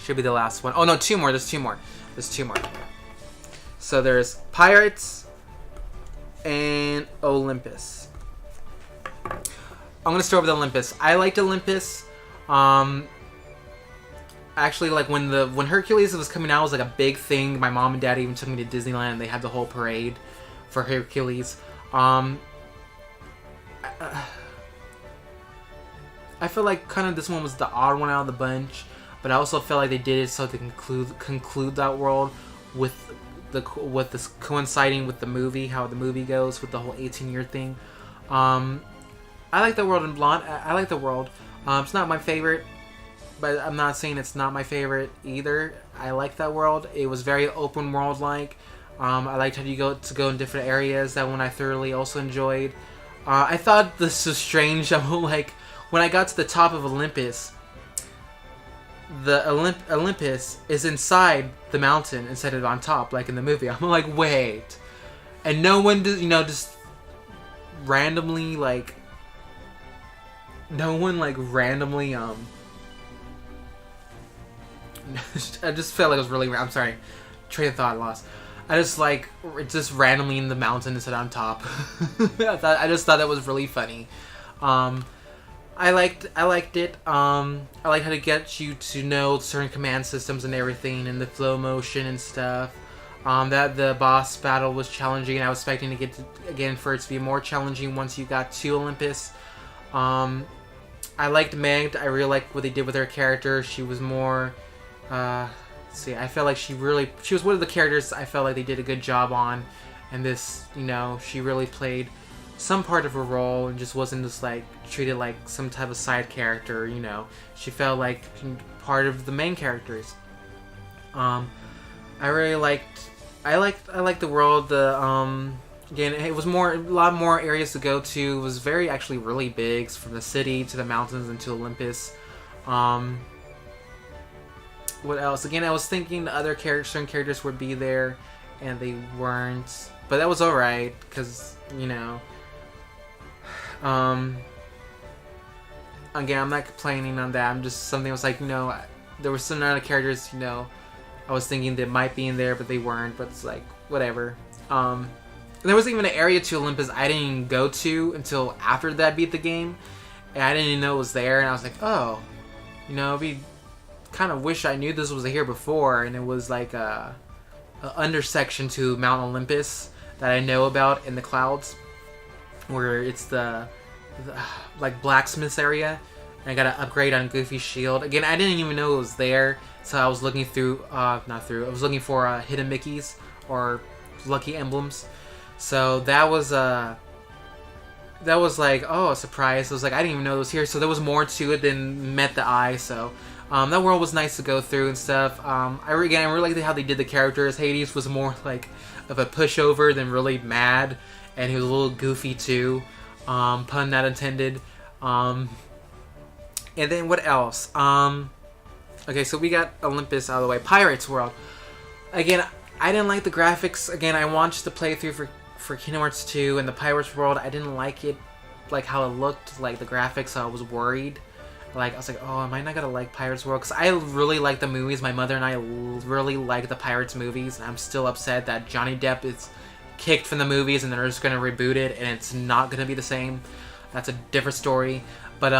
should be the last one. Oh no, 2 more. There's 2 more. So there's Pirates and Olympus. I'm gonna start with Olympus. I liked Olympus. Actually, like when Hercules was coming out, it was like a big thing. My mom and dad even took me to Disneyland. They had the whole parade for Hercules. I feel like kind of this one was the odd one out of the bunch, but I also felt like they did it so they conclude that world with this coinciding with the movie, how the movie goes with the whole 18-year thing. I like the world in Blonde. I like the world. It's not my favorite, but I'm not saying it's not my favorite either. I like that world. It was very open world like. I liked how you go in different areas. That one I thoroughly also enjoyed. I thought this was strange. I'm like, when I got to the top of Olympus, the Olympus is inside the mountain instead of on top, like in the movie. I'm like, wait, and no one does, just randomly like. No one like randomly I just felt like it was really. I'm sorry, train of thought lost. I just like it's just randomly in the mountain instead on top. I just thought that was really funny. I liked it. I like how to get you to know certain command systems and everything, and the flow motion and stuff. That the boss battle was challenging, and I was expecting to get again for it to be more challenging once you got to Olympus. I liked Meg. I really liked what they did with her character. She was more. I felt like she was one of the characters I felt like they did a good job on, and this, she really played some part of her role and just wasn't just like treated like some type of side character. You know, she felt like part of the main characters. I really liked. I liked the world. Again, it was a lot more areas to go to. It was actually really big, from the city to the mountains and to Olympus. What else? Again, I was thinking the other certain characters would be there, and they weren't. But that was alright, because, you know... Again, I'm not complaining on that. I'm just... Something was like, you know... There were some other characters, you know... I was thinking they might be in there, but they weren't. But it's like, whatever. There wasn't even an area to Olympus I didn't even go to until after that beat the game. And I didn't even know it was there. And I was like, oh... You know, it'd be... Kind of wish I knew this was here before. And it was like a undersection to Mount Olympus that I know about in the clouds, where it's the like blacksmith's area, and I got to upgrade on Goofy's shield. Again, I didn't even know it was there, so I was looking through, I was looking for hidden Mickeys or lucky emblems. So that was like, oh, a surprise. It was like, I didn't even know it was here, so there was more to it than met the eye. So that world was nice to go through and stuff. I really liked how they did the characters. Hades was more like of a pushover than really mad, and he was a little goofy too. Pun not intended. And then what else? Okay, so we got Olympus out of the way. Pirates World. Again, I didn't like the graphics. Again, I watched the playthrough for Kingdom Hearts 2 and the Pirates World. I didn't like it, like how it looked, like the graphics, so I was worried. Like, I was like, oh, am I not gonna like Pirates World? Because I really like the movies. My mother and I really like the Pirates movies. And I'm still upset that Johnny Depp is kicked from the movies and they're just gonna reboot it and it's not gonna be the same. That's a different story. But,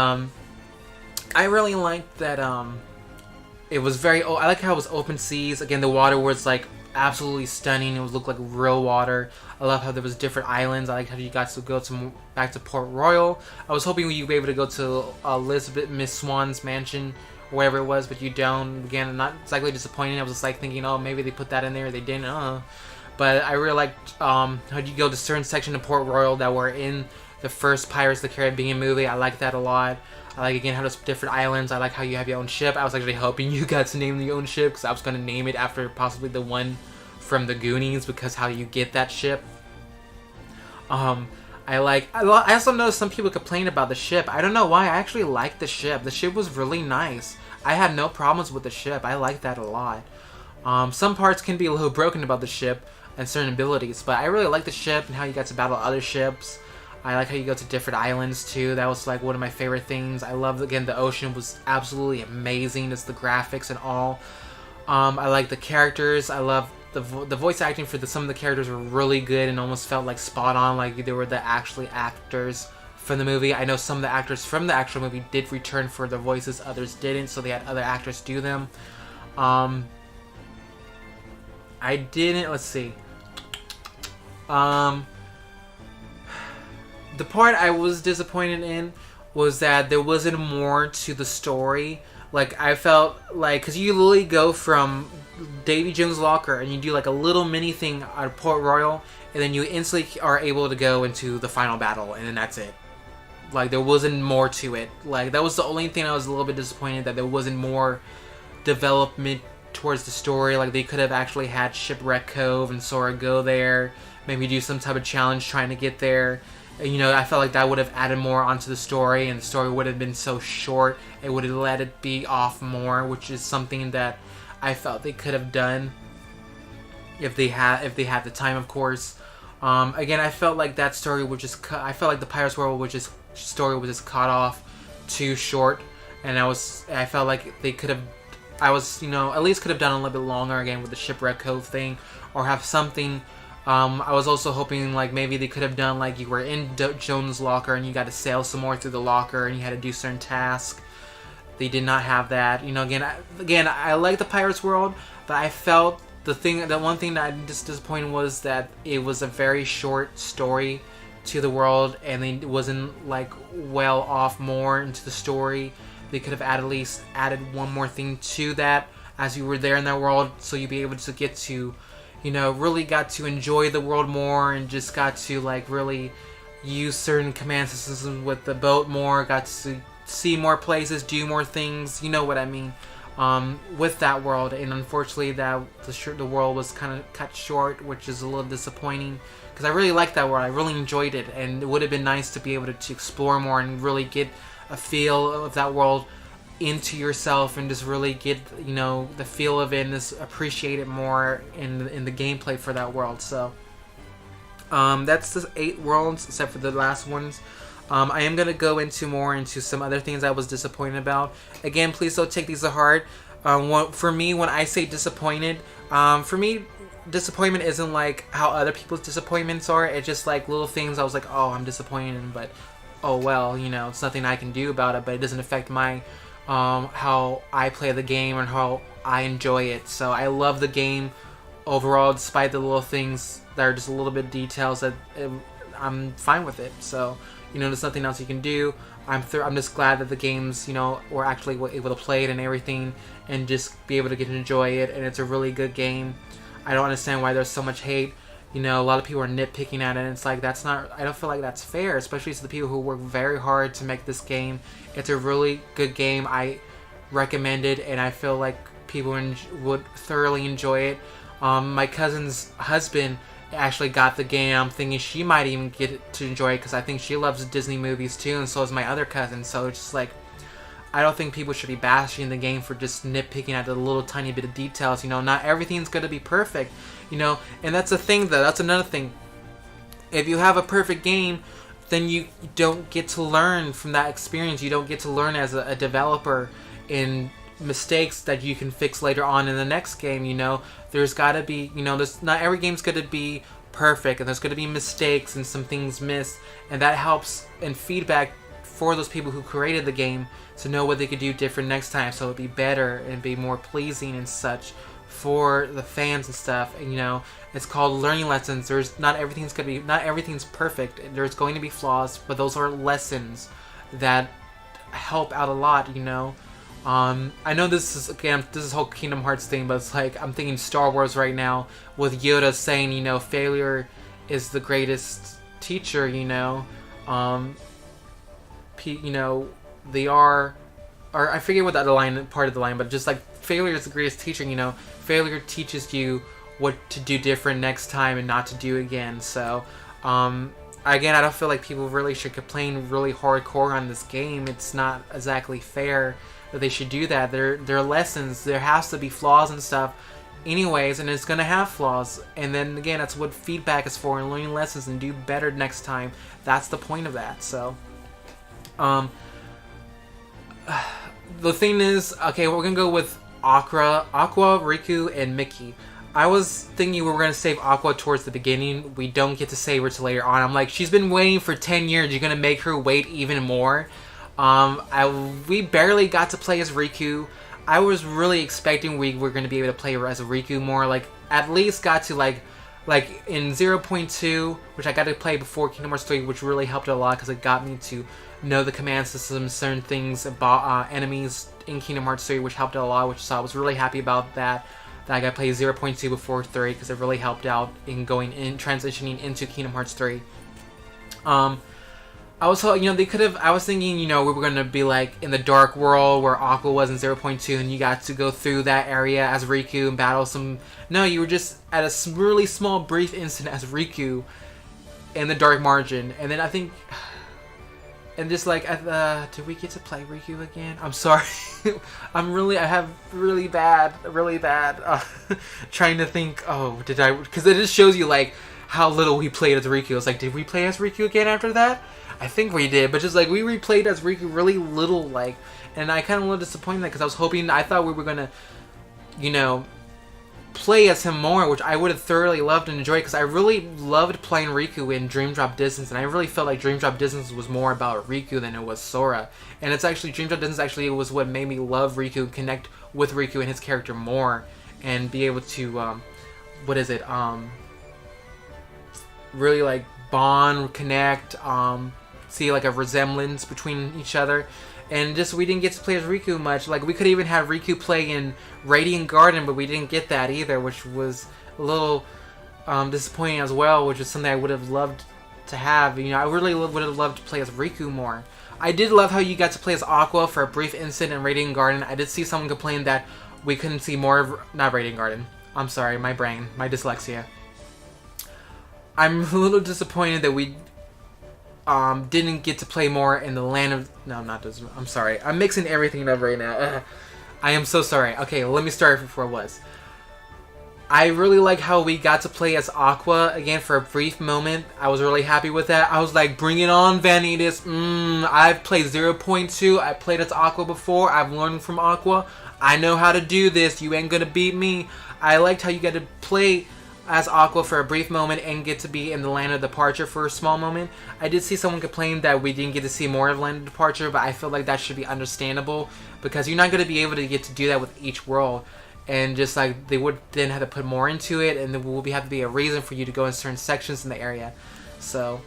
I really liked that, it was I like how it was open seas. Again, the water was, like, absolutely stunning. It would look like real water. I love how there was different islands. I like how you got to go back to Port Royal. I was hoping you'd be able to go to Elizabeth Miss Swan's mansion, or wherever it was, but you don't. Again, not exactly disappointing. I was just like thinking, oh, maybe they put that in there. They didn't. But I really liked how you go to certain section of Port Royal that were in the first Pirates of the Caribbean movie. I like that a lot. I like, again, how there's different islands. I like how you have your own ship. I was actually hoping you got to name your own ship, because I was going to name it after possibly the one from the Goonies, because how you get that ship. I also noticed some people complain about the ship. I don't know why. I actually like the ship. The ship was really nice. I had no problems with the ship. I like that a lot. Some parts can be a little broken about the ship and certain abilities, but I really like the ship and how you got to battle other ships. I like how you go to different islands too. That was like one of my favorite things. I love, again, the ocean was absolutely amazing. It's the graphics and all. I like the characters. I love the voice acting for some of the characters were really good and almost felt like spot on, like they were the actually actors from the movie. I know some of the actors from the actual movie did return for their voices, others didn't, so they had other actors do them. I didn't, let's see. The part I was disappointed in was that there wasn't more to the story. Like, I felt like, because you literally go from Davy Jones' locker and you do like a little mini thing at Port Royal, and then you instantly are able to go into the final battle, and then that's it. Like, there wasn't more to it. Like, that was the only thing I was a little bit disappointed, that there wasn't more development towards the story. Like, they could have actually had Shipwreck Cove and Sora go there, maybe do some type of challenge trying to get there. You know, I felt like that would have added more onto the story, and the story would have been so short, it would have let it be off more, which is something that I felt they could have done if they had the time, of course. Again, I felt like that story was just I felt like the Pirates World story was just cut off too short, and I felt like they could have, at least could have done a little bit longer, again, with the Shipwreck Cove thing, or have something. I was also hoping, like, maybe they could have done, like, you were in Jones' locker and you got to sail some more through the locker and you had to do certain tasks. They did not have that. You know, again, I like the Pirates World, but I felt the one thing that I'm just disappointed was that it was a very short story to the world, and it wasn't, like, well off more into the story. They could have at least added one more thing to that as you were there in that world, so you'd be able to get to, you know, really got to enjoy the world more, and just got to, like, really, use certain command systems with the boat more, got to see more places, do more things, you know what I mean, with that world. And unfortunately that the world was kind of cut short, which is a little disappointing, because I really liked that world. I really enjoyed it, and it would have been nice to be able to explore more and really get a feel of that world into yourself, and just really get, you know, the feel of it, and just appreciate it more in the gameplay for that world. So that's the 8 worlds except for the last ones. I am gonna go into some other things I was disappointed about. Again, please don't take these to heart. For me, when I say disappointed, for me, disappointment isn't like how other people's disappointments are. It's just like little things I was like, oh, I'm disappointed in, but oh well, you know, it's nothing I can do about it. But it doesn't affect my how I play the game and how I enjoy it. So I love the game overall, despite the little things that are just a little bit details that I'm fine with it. So, you know, there's nothing else you can do. I'm just glad that the games, you know, were actually able to play it and everything, and just be able to get to enjoy it. And it's a really good game. I don't understand why there's so much hate. You know, a lot of people are nitpicking at it, and it's like, that's not, I don't feel like that's fair, especially to the people who work very hard to make this game. It's a really good game. I recommend it, and I feel like people would thoroughly enjoy it. My cousin's husband actually got the game. I'm thinking she might even get to enjoy it, because I think she loves Disney movies too, and so does my other cousin. So it's just like, I don't think people should be bashing the game for just nitpicking at the little tiny bit of details. You know, not everything's going to be perfect, you know, and that's the thing though. That's another thing. If you have a perfect game, then you don't get to learn from that experience. You don't get to learn as a developer in mistakes that you can fix later on in the next game. You know, there's got to be, you know, not every game's going to be perfect, and there's going to be mistakes and some things missed, and that helps in feedback for those people who created the game to know what they could do different next time, so it'd be better and be more pleasing and such for the fans and stuff. And, you know, it's called learning lessons. There's not everything's perfect. There's going to be flaws, but those are lessons that help out a lot, you know. I know this is whole Kingdom Hearts thing, but it's like, I'm thinking Star Wars right now with Yoda saying, you know, failure is the greatest teacher, you know. You know, they are, or I forget what that part of the line, but just like, failure is the greatest teacher, you know. Failure teaches you what to do different next time and not to do again. So, again, I don't feel like people really should complain really hardcore on this game. It's not exactly fair that they should do that. They're lessons. There has to be flaws and stuff anyways, and it's gonna have flaws. And then again, that's what feedback is for, and learning lessons and do better next time. That's the point of that. So, the thing is, okay, we're gonna go with Aqua, Riku, and Mickey. I was thinking we were gonna save Aqua towards the beginning. We don't get to save her till later on. I'm like, she's been waiting for 10 years. You're gonna make her wait even more? We barely got to play as Riku. I was really expecting we were gonna be able to play her as a Riku more. Like, at least got to like in 0.2, which I got to play before Kingdom Hearts 3, which really helped a lot because it got me to know the command system, certain things about enemies in Kingdom Hearts 3, which helped out a lot, so I was really happy about that I got to play 0.2 before 3, because it really helped out in transitioning into Kingdom Hearts 3. I was, you know, I was thinking, you know, we were going to be like in the dark world where Aqua was in 0.2, and you got to go through that area as Riku and battle some... No, you were just at a really small, brief instant as Riku in the dark margin. And then I think... And just like, did we get to play Riku again? I'm sorry. I have really bad, trying to think, oh, did I... Because it just shows you, like, how little we played as Riku. It's like, did we play as Riku again after that? I think we did, but just like, we replayed as Riku really little, like, and I kind of a little disappointed because I thought we were gonna, you know, play as him more, which I would have thoroughly loved and enjoyed, because I really loved playing Riku in Dream Drop Distance, and I really felt like Dream Drop Distance was more about Riku than it was Sora. And it's actually, Dream Drop Distance actually was what made me love Riku, connect with Riku and his character more, and be able to, really like bond, connect, see like a resemblance between each other. And just, we didn't get to play as Riku much. Like, we could even have Riku play in Radiant Garden, but we didn't get that either, which was a little disappointing as well, which is something I would have loved to have. You know, I really would have loved to play as Riku more. I did love how you got to play as Aqua for a brief instant in Radiant Garden. I did see someone complain that we couldn't see more of... Not Radiant Garden. I'm sorry, my brain. My dyslexia. I'm a little disappointed that we didn't get to play more in the land of... No, not this. I'm sorry. I'm mixing everything up right now. I am so sorry. Okay, let me start where it was. I really like how we got to play as Aqua again for a brief moment. I was really happy with that. I was like, bring it on, Vanitas. I've played 0.2. I played as Aqua before. I've learned from Aqua. I know how to do this. You ain't gonna beat me. I liked how you got to play as Aqua for a brief moment and get to be in the Land of Departure for a small moment. I did see someone complain that we didn't get to see more of Land of Departure, but I feel like that should be understandable because you're not going to be able to get to do that with each world. And just like they would then have to put more into it, and there will have to be a reason for you to go in certain sections in the area. So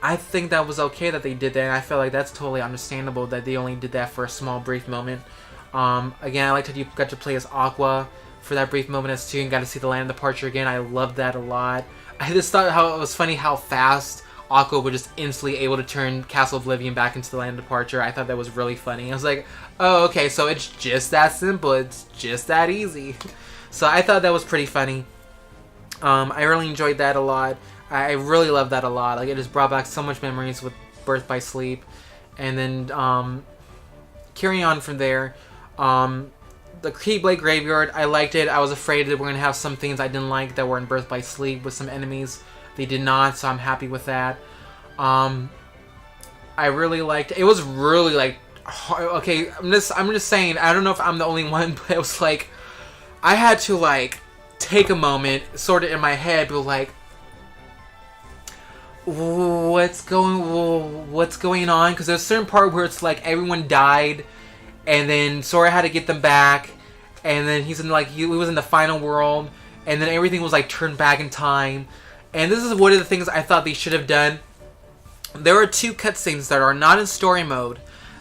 I think that was okay that they did that, and I feel like that's totally understandable that they only did that for a small brief moment. Again, I liked how you got to play as Aqua for that brief moment as Tues and got to see the Land of Departure again. I loved that a lot. I just thought how it was funny how fast Aqua was just instantly able to turn Castle Oblivion back into the Land of Departure. I thought that was really funny. I was like, oh, okay, so it's just that simple. It's just that easy. So I thought that was pretty funny. I really enjoyed that a lot. I really loved that a lot. Like, it just brought back so much memories with Birth by Sleep. And then carrying on from there, the Keyblade Graveyard, I liked it. I was afraid that we're going to have some things I didn't like that were in Birth by Sleep with some enemies. They did not, so I'm happy with that. I really liked it. It was really like hard. Okay, I'm just saying, I don't know if I'm the only one, but it was like I had to like take a moment, sort of in my head, but like what's going on? Because there's a certain part where it's like everyone died, and then Sora had to get them back, and then he's in like he was in the final world, and then everything was like turned back in time. And this is one of the things I thought they should have done. There are 2 cutscenes that are not in story mode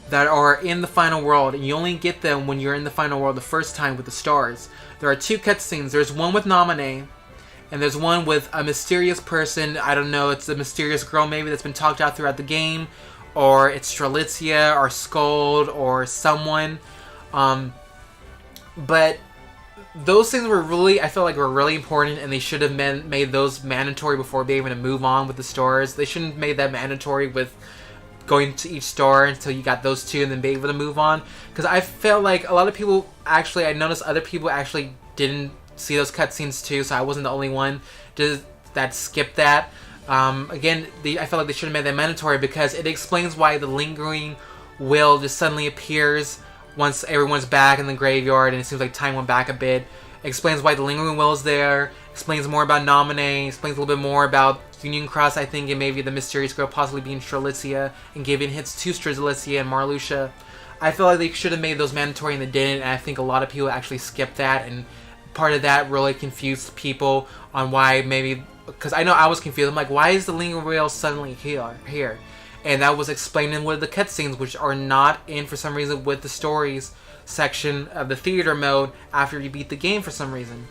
that are in the final world, and you only get them when you're in the final world the first time with the stars. There are 2 cutscenes. There's one with Naminé, and there's one with a mysterious person. I don't know, it's a mysterious girl maybe that's been talked out throughout the game, or it's Strelitzia, or Scold, or someone. But those things were really, I felt like were really important, and they should have made those mandatory before being able to move on with the stars. They shouldn't have made that mandatory with going to each star until you got those 2 and then be able to move on. Because I felt like a lot of people actually, I noticed other people actually didn't see those cutscenes too, so I wasn't the only one that skipped that. Again, I felt like they should have made that mandatory because it explains why the lingering will just suddenly appears once everyone's back in the graveyard, and it seems like time went back a bit. It explains why the lingering will is there. Explains more about Naminé. Explains a little bit more about Union Cross, I think, and maybe the mysterious girl possibly being Strelitzia, and giving hints to Strelitzia and Marluxia. I feel like they should have made those mandatory, and they didn't. And I think a lot of people actually skipped that, and part of that really confused people on why maybe, because I know I was confused. I'm like, why is the lingering will suddenly here? And that was explained in one of the cutscenes, which are not in, for some reason, with the stories section of the theater mode after you beat the game for some reason.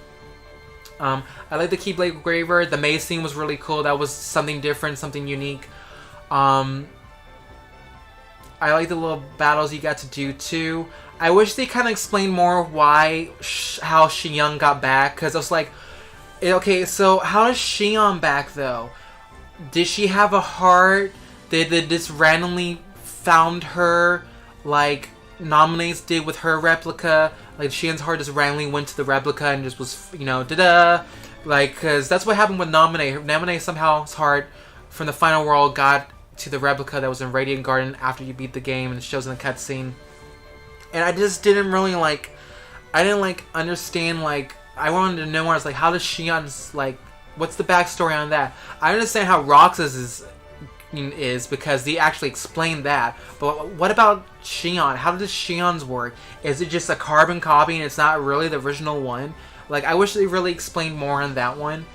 I like the Keyblade Graveyard. The maze scene was really cool. That was something different, something unique. I like the little battles you got to do too. I wish they kind of explained more how Xion got back, because I was like, okay, so how is Xion back though? Did she have a heart? Did this randomly found her like Naminé's did with her replica? Like Xion's heart just randomly went to the replica and just was, you know, da-da. Like, because that's what happened with Naminé. Naminé somehow's heart from the final world got to the replica that was in Radiant Garden after you beat the game, and it shows in the cutscene. And I just didn't really like, I didn't like understand, like, I wanted to know more. I was like, how does Xion's, like, what's the backstory on that? I understand how Roxas is because they actually explained that, but what about Xion? How does Xion's work? Is it just a carbon copy and it's not really the original one? Like, I wish they really explained more on that one.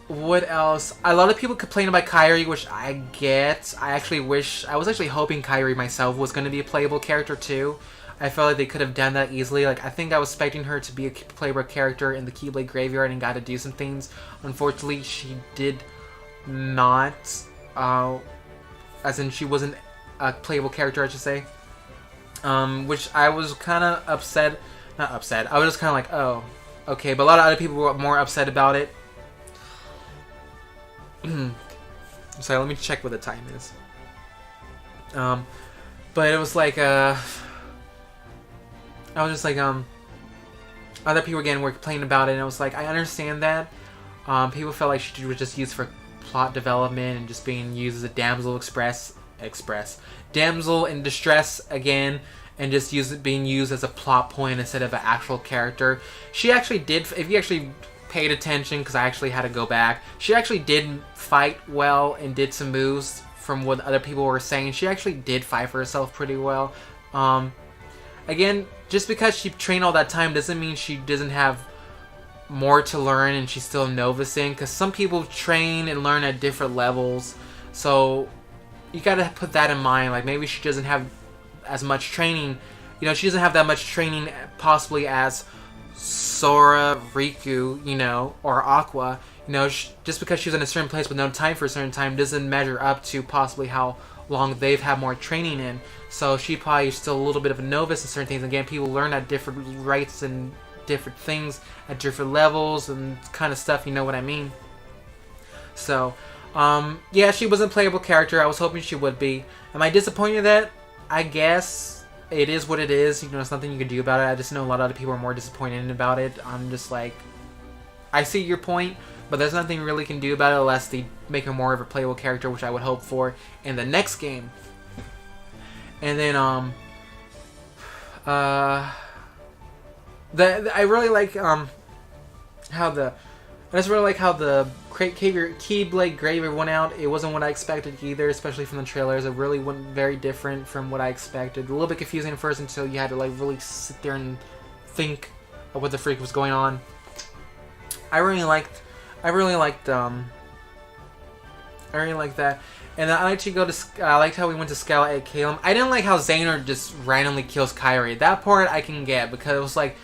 What else? A lot of people complain about Kairi, which I get. I was actually hoping Kairi myself was going to be a playable character too. I felt like they could have done that easily. Like, I think I was expecting her to be a playable character in the Keyblade Graveyard and got to do some things. Unfortunately, she did not. As in, she wasn't a playable character, I should say. Which I was kind of upset. Not upset. I was just kind of like, oh, okay. But a lot of other people were more upset about it. Sorry, let me check what the time is. But it was like, I was just like, other people again were complaining about it, and I was like, I understand that. People felt like she was just used for plot development and just being used as a damsel damsel in distress again, and just being used as a plot point instead of an actual character. She actually did, if you actually paid attention, because I actually had to go back, she actually did fight well and did some moves from what other people were saying. She actually did fight for herself pretty well. Again, just because she trained all that time doesn't mean she doesn't have more to learn and she's still novicing, because some people train and learn at different levels, so you gotta put that in mind. Like, maybe she doesn't have as much training, you know, she doesn't have that much training possibly as Sora, Riku, you know, or Aqua. You know, just because she's in a certain place with no time for a certain time doesn't measure up to possibly how long they've had more training in. So she probably is still a little bit of a novice in certain things. Again, people learn at different rates and different things at different levels and kind of stuff, you know what I mean? So, yeah, she wasn't a playable character. I was hoping she would be. Am I disappointed that? I guess it is what it is. You know, there's nothing you can do about it. I just know a lot of other people are more disappointed about it. I'm just like, I see your point, but there's nothing really can do about it unless they make her more of a playable character, which I would hope for in the next game. And then, I really like, I just really like how the Keyblade Graveyard went out. It wasn't what I expected either, especially from the trailers. It really went very different from what I expected. A little bit confusing at first until you had to like really sit there and think of what the freak was going on. I really liked that. And I liked how we went to Scala at Calum. I didn't like how Xehanort just randomly kills Kyrie. That part I can get, because it was like,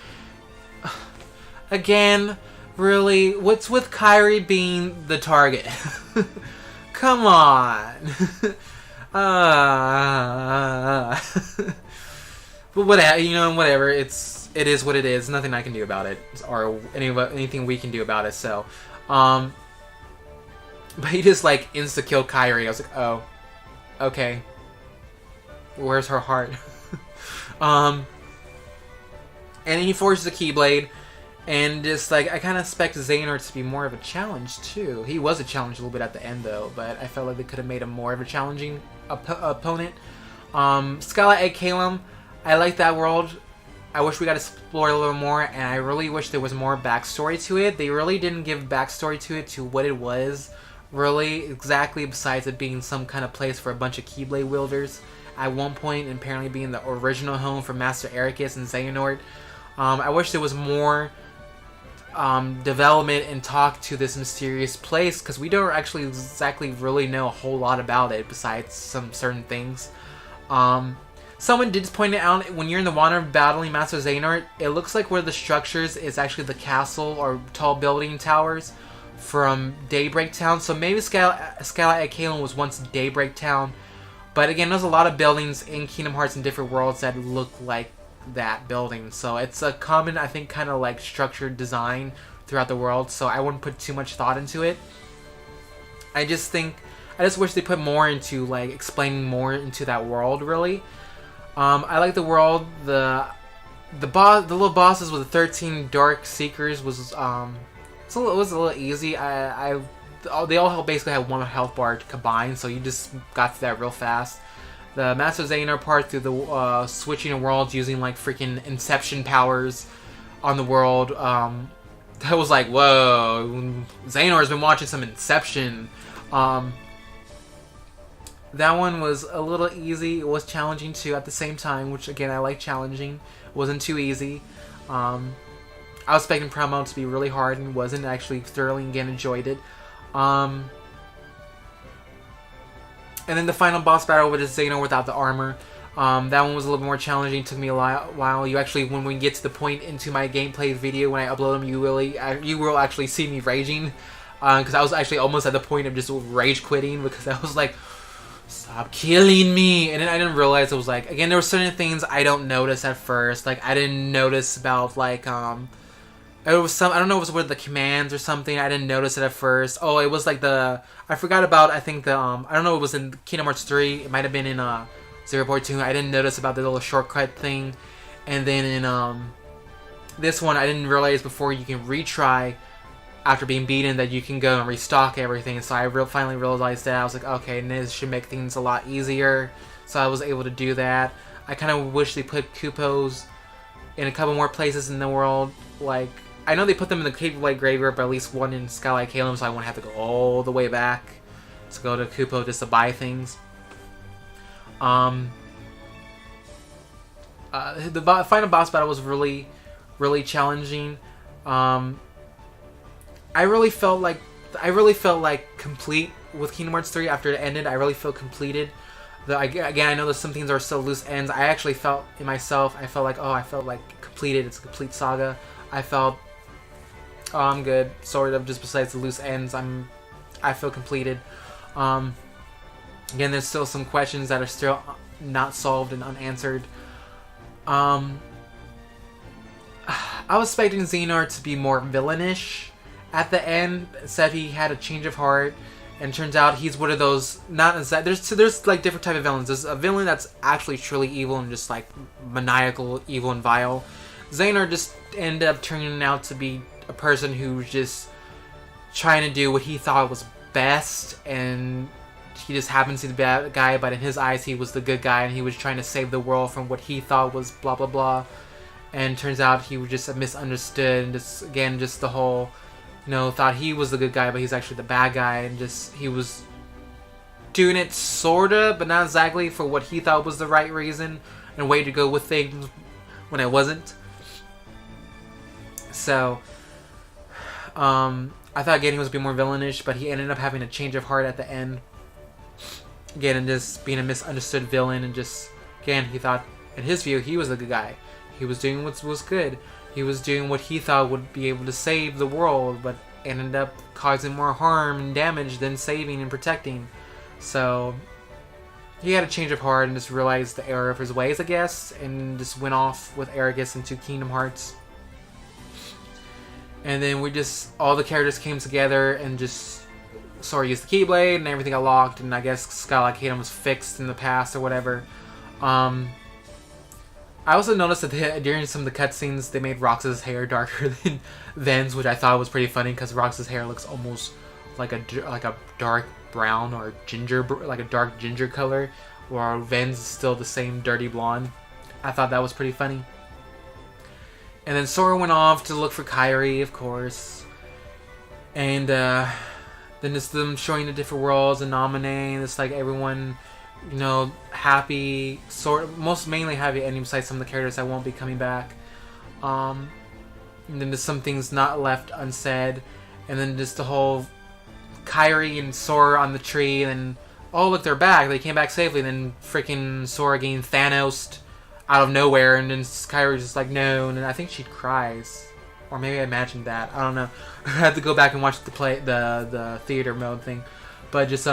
again, really, what's with Kyrie being the target? Come on. But whatever, you know, whatever. It is what it is. Nothing I can do about it, or anything we can do about it. So, but he just like insta killed Kyrie. I was like, oh, okay. Where's her heart? And he forces the Keyblade. And just like, I kind of expect Xehanort to be more of a challenge too. He was a challenge a little bit at the end though, but I felt like they could have made him more of a challenging opponent. Scala at Calum, I like that world. I wish we got to explore a little more, and I really wish there was more backstory to it. They really didn't give backstory to it, to what it was, really, exactly, besides it being some kind of place for a bunch of Keyblade wielders at one point, and apparently being the original home for Master Ericus and Xehanort. I wish there was more development and talk to this mysterious place, because we don't actually exactly really know a whole lot about it besides some certain things. Someone did point it out, when you're in the water battling Master Xehanort, it looks like one of the structures is actually the castle or tall building towers from Daybreak Town. So maybe Scala at Calum was once Daybreak Town, but again, there's a lot of buildings in Kingdom Hearts and different worlds that look like that building, so it's a common, I think, kind of like structured design throughout the world, so I wouldn't put too much thought into it. I just wish they put more into like explaining more into that world, really. I like the world. The little bosses with the 13 Dark Seekers was it was a little easy. They all basically had one health bar combined, so you just got through that real fast. The Master Xehanort part through the switching of worlds using like freaking Inception powers on the world. That was like, whoa, Xehanort's been watching some Inception. That one was a little easy. It was challenging too at the same time, which again, I like challenging. It wasn't too easy. I was expecting Promo to be really hard and wasn't. Actually thoroughly again enjoyed it. And then the final boss battle with Xehanort without the armor. That one was a little bit more challenging. It took me a while. You actually, when we get to the point into my gameplay video, when I upload them, you will actually see me raging. Because I was actually almost at the point of just rage quitting, because I was like, stop killing me. And then I didn't realize it was like, again, there were certain things I don't notice at first. Like, I didn't notice about, like, it was some, I don't know if it was with the commands or something. I didn't notice it at first. Oh, it was like I forgot about, I think the, I don't know, it was in Kingdom Hearts 3. It might have been in, 0.2. I didn't notice about the little shortcut thing. And then in, this one, I didn't realize before you can retry after being beaten that you can go and restock everything. So I finally realized that. I was like, okay, and this should make things a lot easier. So I was able to do that. I kind of wish they put Kupos in a couple more places in the world. Like, I know they put them in the Cave of Light Graveyard, but at least one in Skylight Calum, so I won't have to go all the way back to go to Kupo just to buy things. The final boss battle was really, really challenging. I really felt like complete with Kingdom Hearts 3 after it ended. I really felt completed. Again, I know that some things are still loose ends. I actually felt in myself, I felt like completed. It's a complete saga. I felt, oh, I'm good, sort of, just besides the loose ends. I feel completed. Again, there's still some questions that are still not solved and unanswered. I was expecting Xehanort to be more villainish at the end. Said he had a change of heart, and turns out he's one of those, not as that, there's like different type of villains. There's a villain that's actually truly evil and just like maniacal, evil and vile. Xehanort just ended up turning out to be a person who's just trying to do what he thought was best, and he just happens to be the bad guy, but in his eyes he was the good guy, and he was trying to save the world from what he thought was blah blah blah. And turns out he was just misunderstood, and just again, just the whole, thought he was the good guy, but he's actually the bad guy, and just he was doing it sorta, but not exactly for what he thought was the right reason and way to go with things when it wasn't. So, I thought again he was being more villainish, but he ended up having a change of heart at the end. Again, and just being a misunderstood villain, and just, again, he thought, in his view, he was the good guy. He was doing what was good. He was doing what he thought would be able to save the world, but ended up causing more harm and damage than saving and protecting. So, he had a change of heart and just realized the error of his ways, I guess, and just went off with arrogance into Kingdom Hearts. And then all the characters came together and just Sora used the Keyblade and everything got locked, and I guess Skylight Kingdom was fixed in the past or whatever. I also noticed that during some of the cutscenes they made Roxas' hair darker than Ven's, which I thought was pretty funny because Roxas' hair looks almost like a dark brown or like a dark ginger color, while Ven's is still the same dirty blonde. I thought that was pretty funny. And then Sora went off to look for Kairi, of course. And then it's them showing the different worlds and nominating. It's like everyone, happy. Most mainly happy ending besides some of the characters that won't be coming back. And then there's some things not left unsaid. And then just the whole Kairi and Sora on the tree. And oh, look, they're back. They came back safely. And then freaking Sora getting Thanos out of nowhere, and then Kairi's just like, no, and then I think she cries, or maybe I imagined that. I don't know. I had to go back and watch the theater mode thing, but just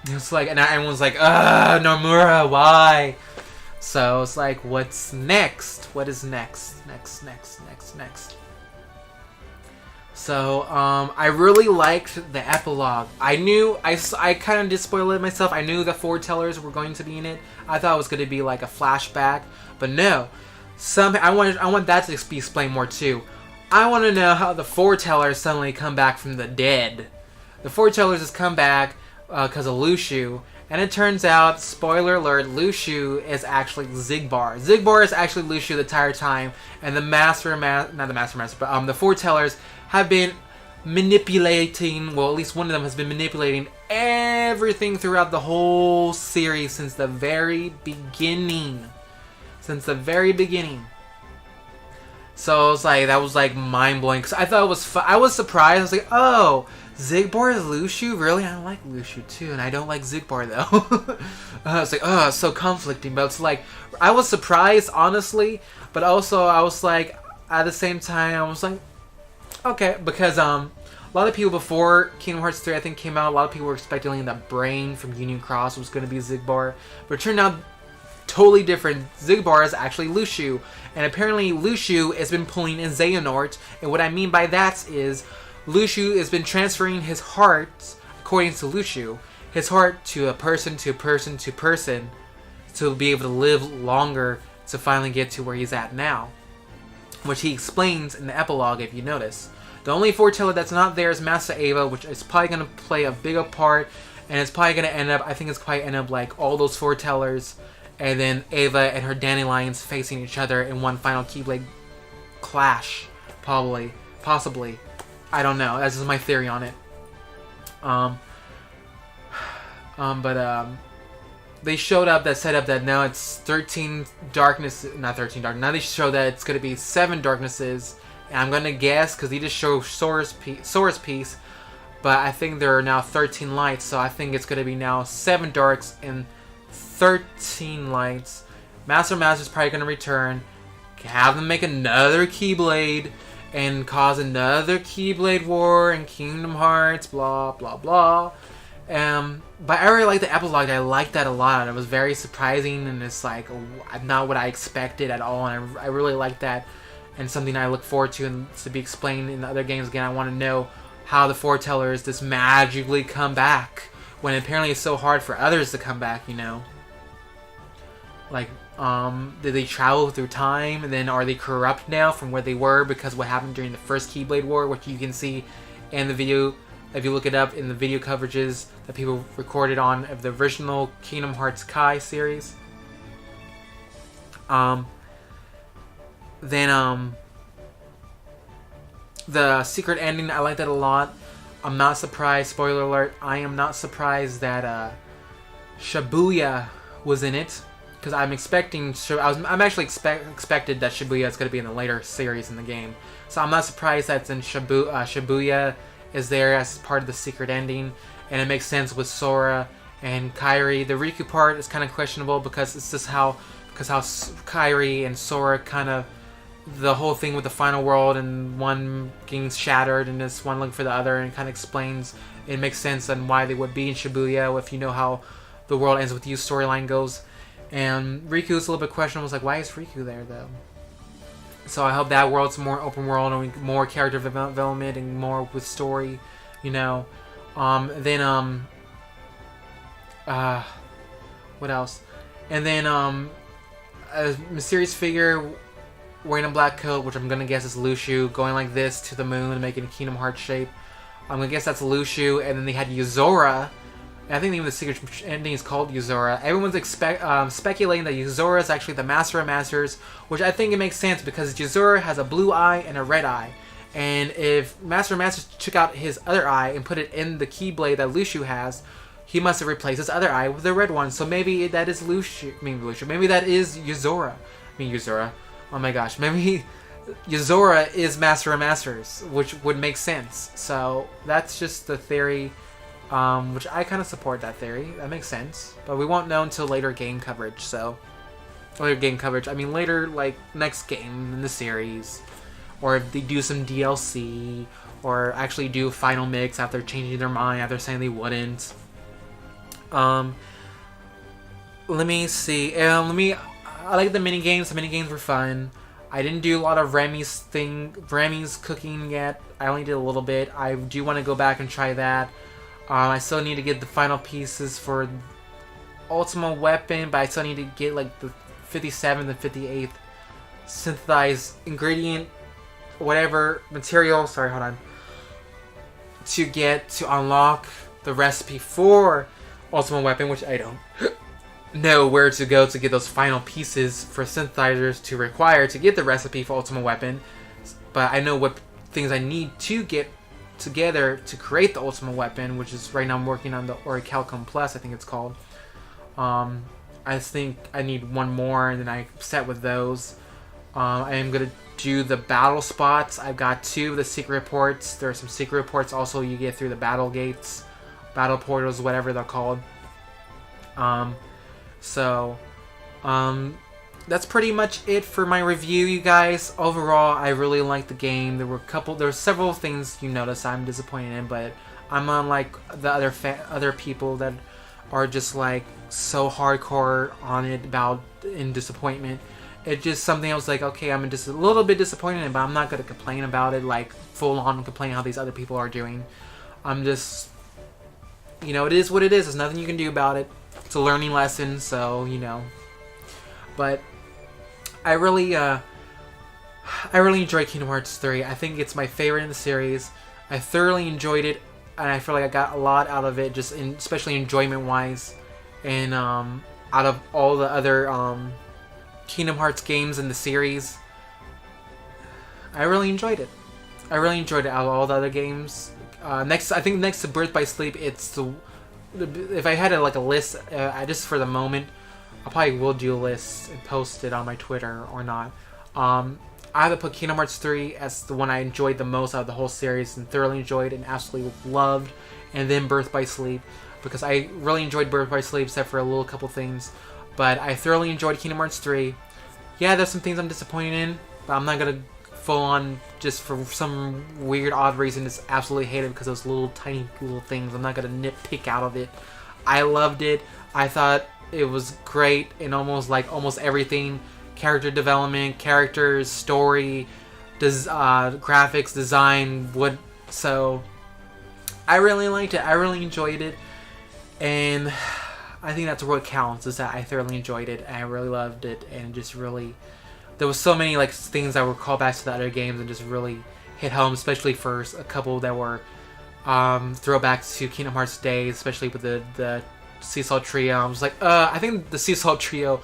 it's like, and everyone's like, Nomura, why? So it's like, what's next? What is next? Next. So I really liked the epilogue. I knew I kind of did spoil it myself. I knew the foretellers were going to be in it. I thought it was going to be like a flashback, but no. I want that to be explained more too. I want to know how the foretellers suddenly come back from the dead. The foretellers has come back because of Lushu, and it turns out, spoiler alert, Lushu is actually Xigbar. Xigbar is actually Lushu the entire time, and the the foretellers have been manipulating, well, at least one of them has been manipulating everything throughout the whole series since the very beginning. So it was like, that was like mind-blowing, because I thought it was I was surprised. I was like, oh, Zigbar is Lushu? Really? I don't like Lushu too, and I don't like Zigbar though. It's like, it's so conflicting, but it's like, I was surprised, honestly, but also I was like, at the same time, I was like, okay, because a lot of people before Kingdom Hearts 3, I think, came out, a lot of people were expecting that Brain from Union Cross was going to be Zigbar, but it turned out totally different. Zigbar is actually Lushu, and apparently Lushu has been pulling in Xehanort, and what I mean by that is Lushu has been transferring his heart, according to Lushu, his heart to a person, to person, to person, to be able to live longer, to finally get to where he's at now, which he explains in the epilogue, if you notice. The only foreteller that's not there is Master Ava, which is probably going to play a bigger part, and it's probably going to end up, I think it's probably end up like all those foretellers, and then Ava and her dandelions facing each other in one final Keyblade clash, probably, possibly. I don't know. That's just my theory on it. They showed up that set up that now it's 13 darkness, not 13 dark. Now they show that it's going to be 7 darknesses, and I'm going to guess because they just show Sora's piece, but I think there are now 13 lights, so I think it's going to be now 7 darks and 13 lights. Master's probably going to return, have them make another Keyblade, and cause another Keyblade war in Kingdom Hearts, blah, blah, blah. But I really like the epilogue. I liked that a lot. It was very surprising, and it's like not what I expected at all, and I really like that, and something I look forward to, and to be explained in the other games again. I want to know how the foretellers just magically come back, when apparently it's so hard for others to come back, you know? Like, did they travel through time, and then are they corrupt now from where they were because what happened during the first Keyblade War, which you can see in the video, if you look it up in the video coverages that people recorded on of the original Kingdom Hearts Kai series. The secret ending, I like that a lot. I'm not surprised, spoiler alert, I am not surprised that Shibuya was in it. Because I'm expecting, I'm actually expected that Shibuya is going to be in the later series in the game. So I'm not surprised that Shibuya is there as part of the secret ending. And it makes sense with Sora and Kairi. The Riku part is kind of questionable because it's just how Kairi and Sora kind of, the whole thing with the final world and one getting shattered and this one looking for the other, and kind of explains, it makes sense on why they would be in Shibuya if you know how the world ends with you storyline goes. And Riku's a little bit questionable. It's like, why is Riku there though? So I hope that world's more open world and more character development and more with story, you know. What else? And then a mysterious figure wearing a black coat, which I'm gonna guess is Lushu, going like this to the moon and making a Kingdom Hearts shape. I'm gonna guess that's Lushu. And then they had Yuzora. I think even the secret ending is called Yuzora. Everyone's speculating that Yuzora is actually the Master of Masters, which I think it makes sense because Yuzora has a blue eye and a red eye. And if Master of Masters took out his other eye and put it in the Keyblade that Lushu has, he must have replaced his other eye with the red one. So maybe that is Lushu. Maybe that is Yuzora. Yuzora. Oh my gosh. Maybe Yuzora is Master of Masters, which would make sense. So that's just the theory. Which I kind of support that theory. That makes sense. But we won't know until later game coverage, so... Later game coverage. I mean, later, like, next game in the series. Or if they do some DLC. Or actually do a final mix after changing their mind, after saying they wouldn't. Let me see. I like the minigames. The minigames were fun. I didn't do a lot of Remy's cooking yet. I only did a little bit. I do want to go back and try that. I still need to get the final pieces for Ultimate Weapon, but I still need to get like the 57th and 58th synthesized ingredient, whatever material, to get to unlock the recipe for Ultimate Weapon, which I don't know where to go to get those final pieces for synthesizers to require to get the recipe for Ultimate Weapon, but I know what things I need to get together to create the Ultimate Weapon, which is right now I'm working on the Orichalcum Plus, I think it's called. I think I need one more and then I'm set with those. I am going to do the battle spots. I've got 2 of the secret reports. There are some secret reports also you get through the battle gates, battle portals, whatever they're called. That's pretty much it for my review, you guys. Overall, I really liked the game. There were several things you noticed I'm disappointed in, but I'm unlike the other people that are just like so hardcore on it about in disappointment. It's just something I was like, okay, I'm just a little bit disappointed in, but I'm not gonna complain about it like full on complain how these other people are doing. I'm just, you know, it is what it is. There's nothing you can do about it. It's a learning lesson, so you know. But I really enjoyed Kingdom Hearts 3. I think it's my favorite in the series. I thoroughly enjoyed it, and I feel like I got a lot out of it, just especially enjoyment-wise. And out of all the other Kingdom Hearts games in the series, I really enjoyed it. I really enjoyed it out of all the other games. I think next to Birth by Sleep, it's if I had a list, just for the moment, I probably will do a list and post it on my Twitter or not. I would put Kingdom Hearts 3 as the one I enjoyed the most out of the whole series and thoroughly enjoyed and absolutely loved, and then Birth by Sleep, because I really enjoyed Birth by Sleep except for a little couple things, but I thoroughly enjoyed Kingdom Hearts 3. Yeah, there's some things I'm disappointed in, but I'm not gonna full on just for some weird odd reason just absolutely hate it because those tiny little things. I'm not gonna nitpick out of it. I loved it. I thought it was great in almost everything. Character development, characters, story, graphics, design, so I really liked it. I really enjoyed it, and I think that's what counts, is that I thoroughly enjoyed it and I really loved it, and just really there was so many things that were callbacks to the other games and just really hit home, especially for a couple that were throwbacks to Kingdom Hearts days, especially with the Seesaw Trio. I was like, I think the Seesaw Trio,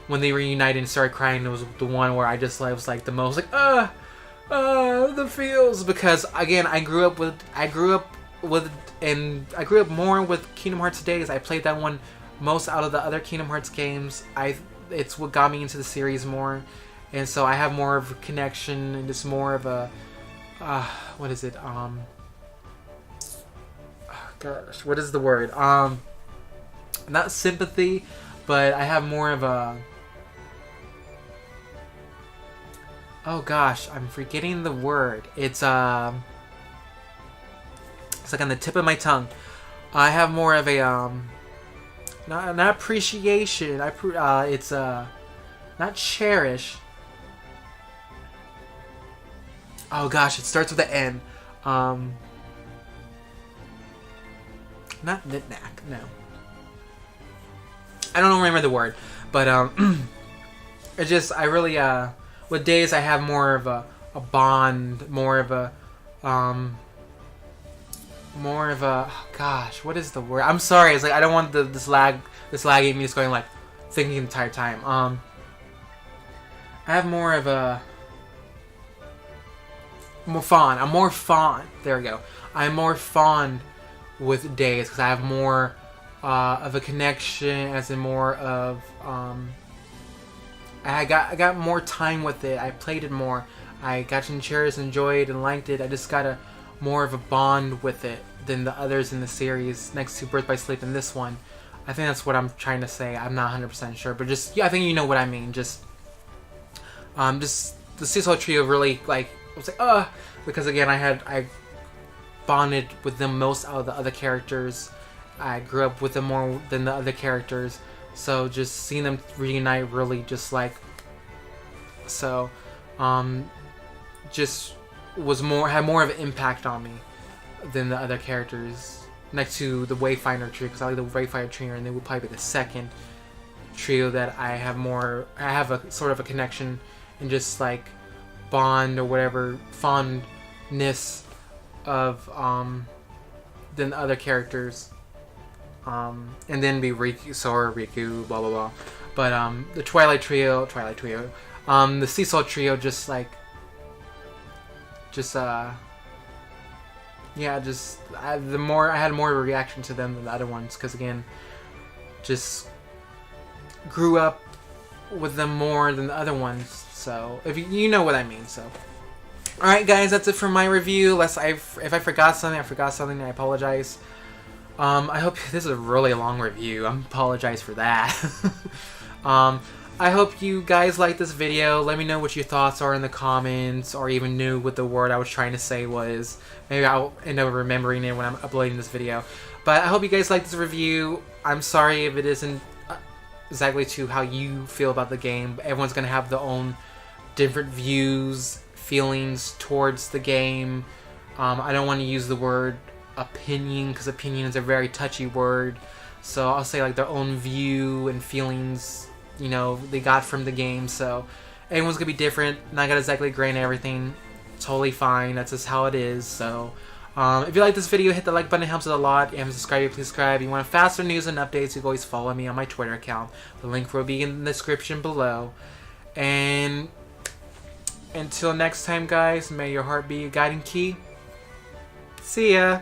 when they reunited and started crying, it was the one where I just was like the most the feels, because again I grew up more with Kingdom Hearts days. I played that one most out of the other Kingdom Hearts games. It's what got me into the series more, and so I have more of a connection and just more of a what is it? Gosh, what is the word? Not sympathy, but I have more of a. Oh gosh, I'm forgetting the word. It's like on the tip of my tongue. I have more of a not appreciation. It's not cherish. Oh gosh, it starts with an N. Not knick-knack, no. I don't remember the word, but it's just I really with days I have more of a bond, more of a oh gosh, what is the word? I'm sorry, it's like I don't want this lagging me just going thinking the entire time. I have more of a more fond. I'm more fond. There we go. I'm more fond with days because I have more of a connection, as in more of I got more time with it. I played it more. I got to cherish, enjoyed, and liked it. I just got more of a bond with it than the others in the series, next to Birth by Sleep and this one. I think that's what I'm trying to say. I'm not 100% sure, but just I think you know what I mean. Just the Seesaw Trio really I was like because again I bonded with them most out of the other characters. I grew up with them more than the other characters, so just seeing them reunite really just just had more of an impact on me than the other characters next to the Wayfinder trio, because I like the Wayfinder trio, and they would probably be the second trio that I have a sort of a connection and just bond or whatever fondness of than the other characters, and then be Riku, Sora, Riku, blah blah blah. But the Twilight Trio, the Seesaw Trio, I had more of a reaction to them than the other ones, because again, just grew up with them more than the other ones. So if you know what I mean. So alright guys, that's it for my review. If I forgot something, I apologize. I hope this is a really long review. I apologize for that. I hope you guys like this video. Let me know what your thoughts are in the comments, or even knew what the word I was trying to say was. Maybe I'll end up remembering it when I'm uploading this video. But I hope you guys like this review. I'm sorry if it isn't exactly to how you feel about the game. Everyone's going to have their own different views, feelings towards the game. I don't want to use the word opinion, because opinion is a very touchy word. So I'll say like their own view and feelings, you know, they got from the game. So everyone's gonna be different. Not gonna exactly agree on everything. Totally fine. That's just how it is. So if you like this video, hit the like button. It helps us a lot. If you haven't subscribed, please subscribe. If you want faster news and updates, you can always follow me on my Twitter account. The link will be in the description below. And until next time, guys, may your heart be a guiding key. See ya!